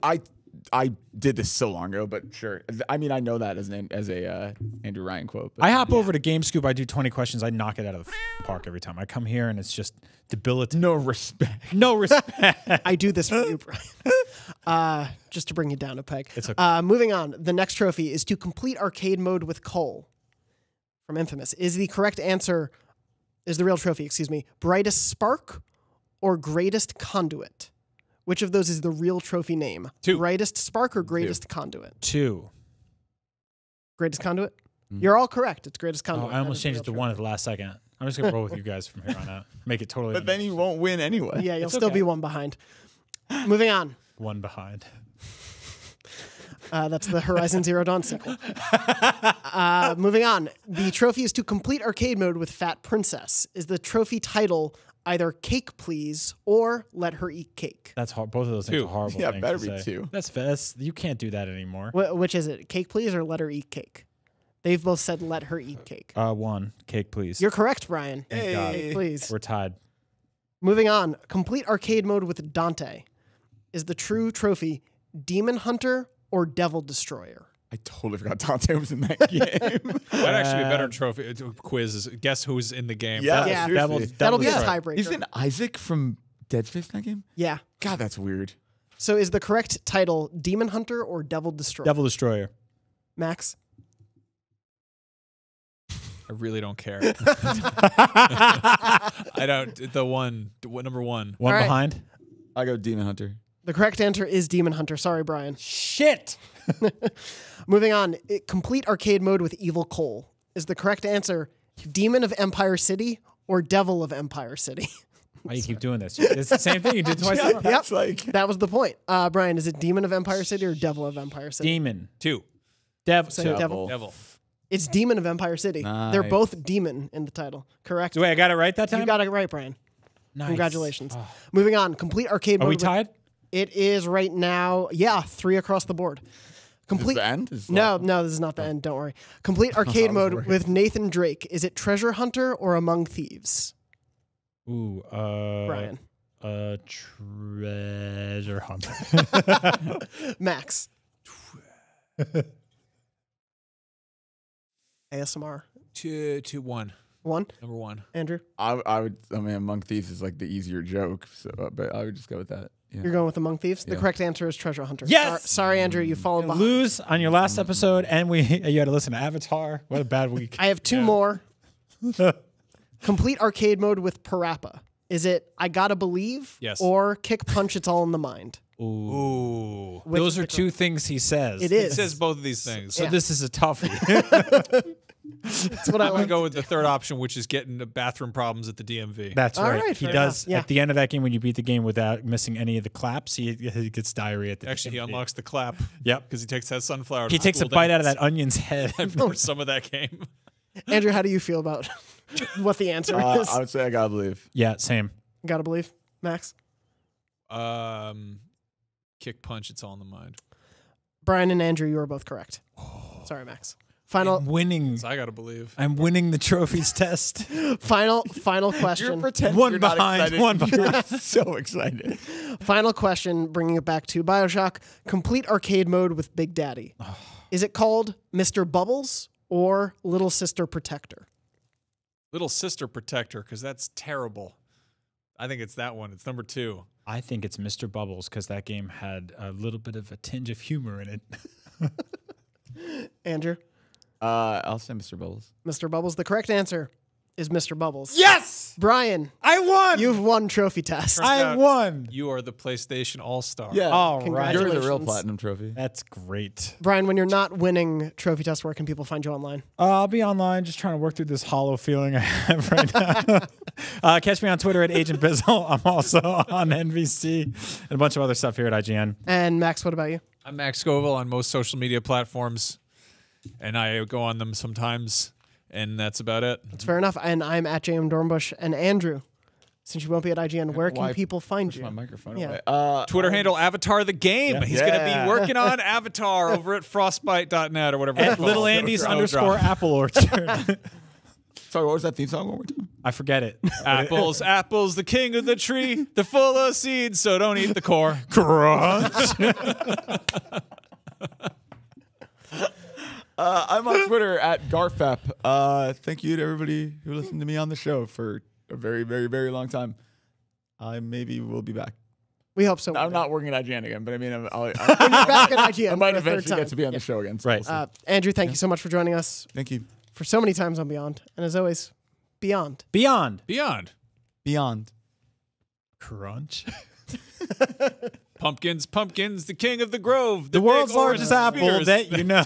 I did this so long ago, but sure. I mean, I know that as a Andrew Ryan quote. But I hop over to GameScoop. I do 20 questions. I knock it out of the park every time. I come here and it's just debilitating. no respect. No respect. I do this for you, Brian. Just to bring you down a peg. It's okay. Moving on. The next trophy is to complete arcade mode with Cole from Infamous. Is the real trophy, brightest spark or greatest conduit? Which of those is the real trophy name? 2. Brightest spark or greatest conduit? 2. Greatest conduit? You're all correct. It's greatest conduit. I almost changed it to 1 at the last second. I'm just going to roll with you guys from here on out. Make it totally. But then you won't win anyway. Yeah, you'll still be 1 behind. Moving on. 1 behind. That's the Horizon Zero Dawn sequel. Moving on. The trophy is to complete arcade mode with Fat Princess. Is the trophy title either Cake Please or Let Her Eat Cake? That's hard. Both of those things are horrible. Yeah, things better to be say. 2. That's you can't do that anymore. Which is it? Cake Please or Let Her Eat Cake? They've both said Let Her Eat Cake. 1. Cake, please. You're correct, Brian. Thank God. Cake Please. We're tied. Moving on. Complete arcade mode with Dante. Is the true trophy Demon Hunter or Devil Destroyer? I totally forgot Dante was in that game. That'd actually be a better trophy quiz. Is guess who's in the game. Yeah. Yeah. Seriously. That'll be a Destroyer. tiebreaker. Isn't Isaac from Dead Space in that game? Yeah. God, that's weird. So is the correct title Demon Hunter or Devil Destroyer? Devil Destroyer. Max? I really don't care. I don't. Number 1. 1 All right. behind. I go Demon Hunter. The correct answer is Demon Hunter. Sorry, Brian. Shit. Moving on. Complete arcade mode with Evil Cole. Is the correct answer Demon of Empire City or Devil of Empire City? Why you keep doing this? It's the same thing you did twice. Yeah, that's like That was the point. Brian, is it Demon of Empire City or Devil of Empire City? Demon. 2. Say Devil. Devil. It's Demon of Empire City. Nice. They're both demon in the title. Correct? Wait, I got it right that time? You got it right, Brian. Nice. Congratulations. Moving on. Complete arcade Are mode. we tied? It is right now. Yeah, 3 across the board. Complete. the end? Is No, this is not the end. Don't worry. Complete arcade mode worried. with Nathan Drake. Is it Treasure Hunter or Among Thieves? Ooh, Brian. Treasure Hunter. Max. ASMR. 1. 1. Number 1. Andrew. I mean, Among Thieves is like the easier joke, so but I would just go with that. Yeah. You're going with Among Thieves? The Yeah. correct answer is Treasure Hunter. Yes! Sorry, Andrew. You followed behind. Lose on your last episode, and you had to listen to Avatar. What a bad week. I have 2 more. Complete arcade mode with Parappa. Is it I Gotta Believe? Yes. Or Kick Punch It's All in the Mind? Ooh. Which Those is are the 2 things he says. It It is. says both of these things. So Yeah. this is a toughie. That's what I I'm going like. to go with the third option, which is getting the bathroom problems at the DMV. That's All right. right, He fair does. enough. Yeah. At the end of that game, when you beat the game without missing any of the claps, he gets diarrhea at the Actually, he end. unlocks the clap. Yep. Because he takes that sunflower. He takes a bite out of that onion's head. for some of that game. Andrew, how do you feel about what the answer is? I would say I gotta believe. Yeah, same. Gotta Believe? Max? Kick Punch, It's All in the Mind. Brian and Andrew, you are both correct. Sorry, Max. Final I'm winning. So I got to believe. I'm winning the trophies test. final You're question. pretending One you're not behind, excited. one behind. You're so excited. Final question, bringing it back to BioShock. Complete arcade mode with Big Daddy. Is it called Mr. Bubbles or Little Sister Protector? Little Sister Protector, because that's terrible. I think it's that one. It's number 2. I think it's Mr. Bubbles because that game had a little bit of a tinge of humor in it. Andrew? I'll say Mr. Bubbles. Mr. Bubbles. The correct answer is Mr. Bubbles. Yes! Brian, I won! you've won trophy test. I won! You are the PlayStation All-Star. Yeah. All right. You're the real Congratulations. platinum trophy. That's great. Brian, when you're not winning trophy test, where can people find you online? I'll be online just trying to work through this hollow feeling I have right now. Catch me on Twitter at Agent Bizzle. I'm also on NVC and a bunch of other stuff here at IGN. And Max, what about you? I'm Max Scoville on most social media platforms, and I go on them sometimes, and that's about it. That's fair enough. And I'm at JM Dornbush. And Andrew, since you won't be at IGN, where can Why people find push you? my microphone Yeah. away. Twitter handle Avatar the Game. Yeah. He's going to Yeah. be working on Avatar over at frostbite.net or whatever. it's At called. Little Andy's Drop. _ Apple Orchard. Sorry, what was that theme song one more time? I forget it. Apples, apples, the king of the tree. They're full of seeds, so don't eat the core. Crunch. I'm on Twitter at Garfep. Thank you to everybody who listened to me on the show for a very, very, very long time. I maybe will be back. We hope so. I'm not working at IGN again, but I mean, when you're back at IGN, I might eventually get to be on the show again. So right. we'll Andrew, thank you so much for joining us. Thank you. For so many times on Beyond. And as always, Beyond. Beyond. Beyond. Beyond. Crunch. Pumpkins, pumpkins, the king of the grove. The world's big orange largest apple spheres. that you know.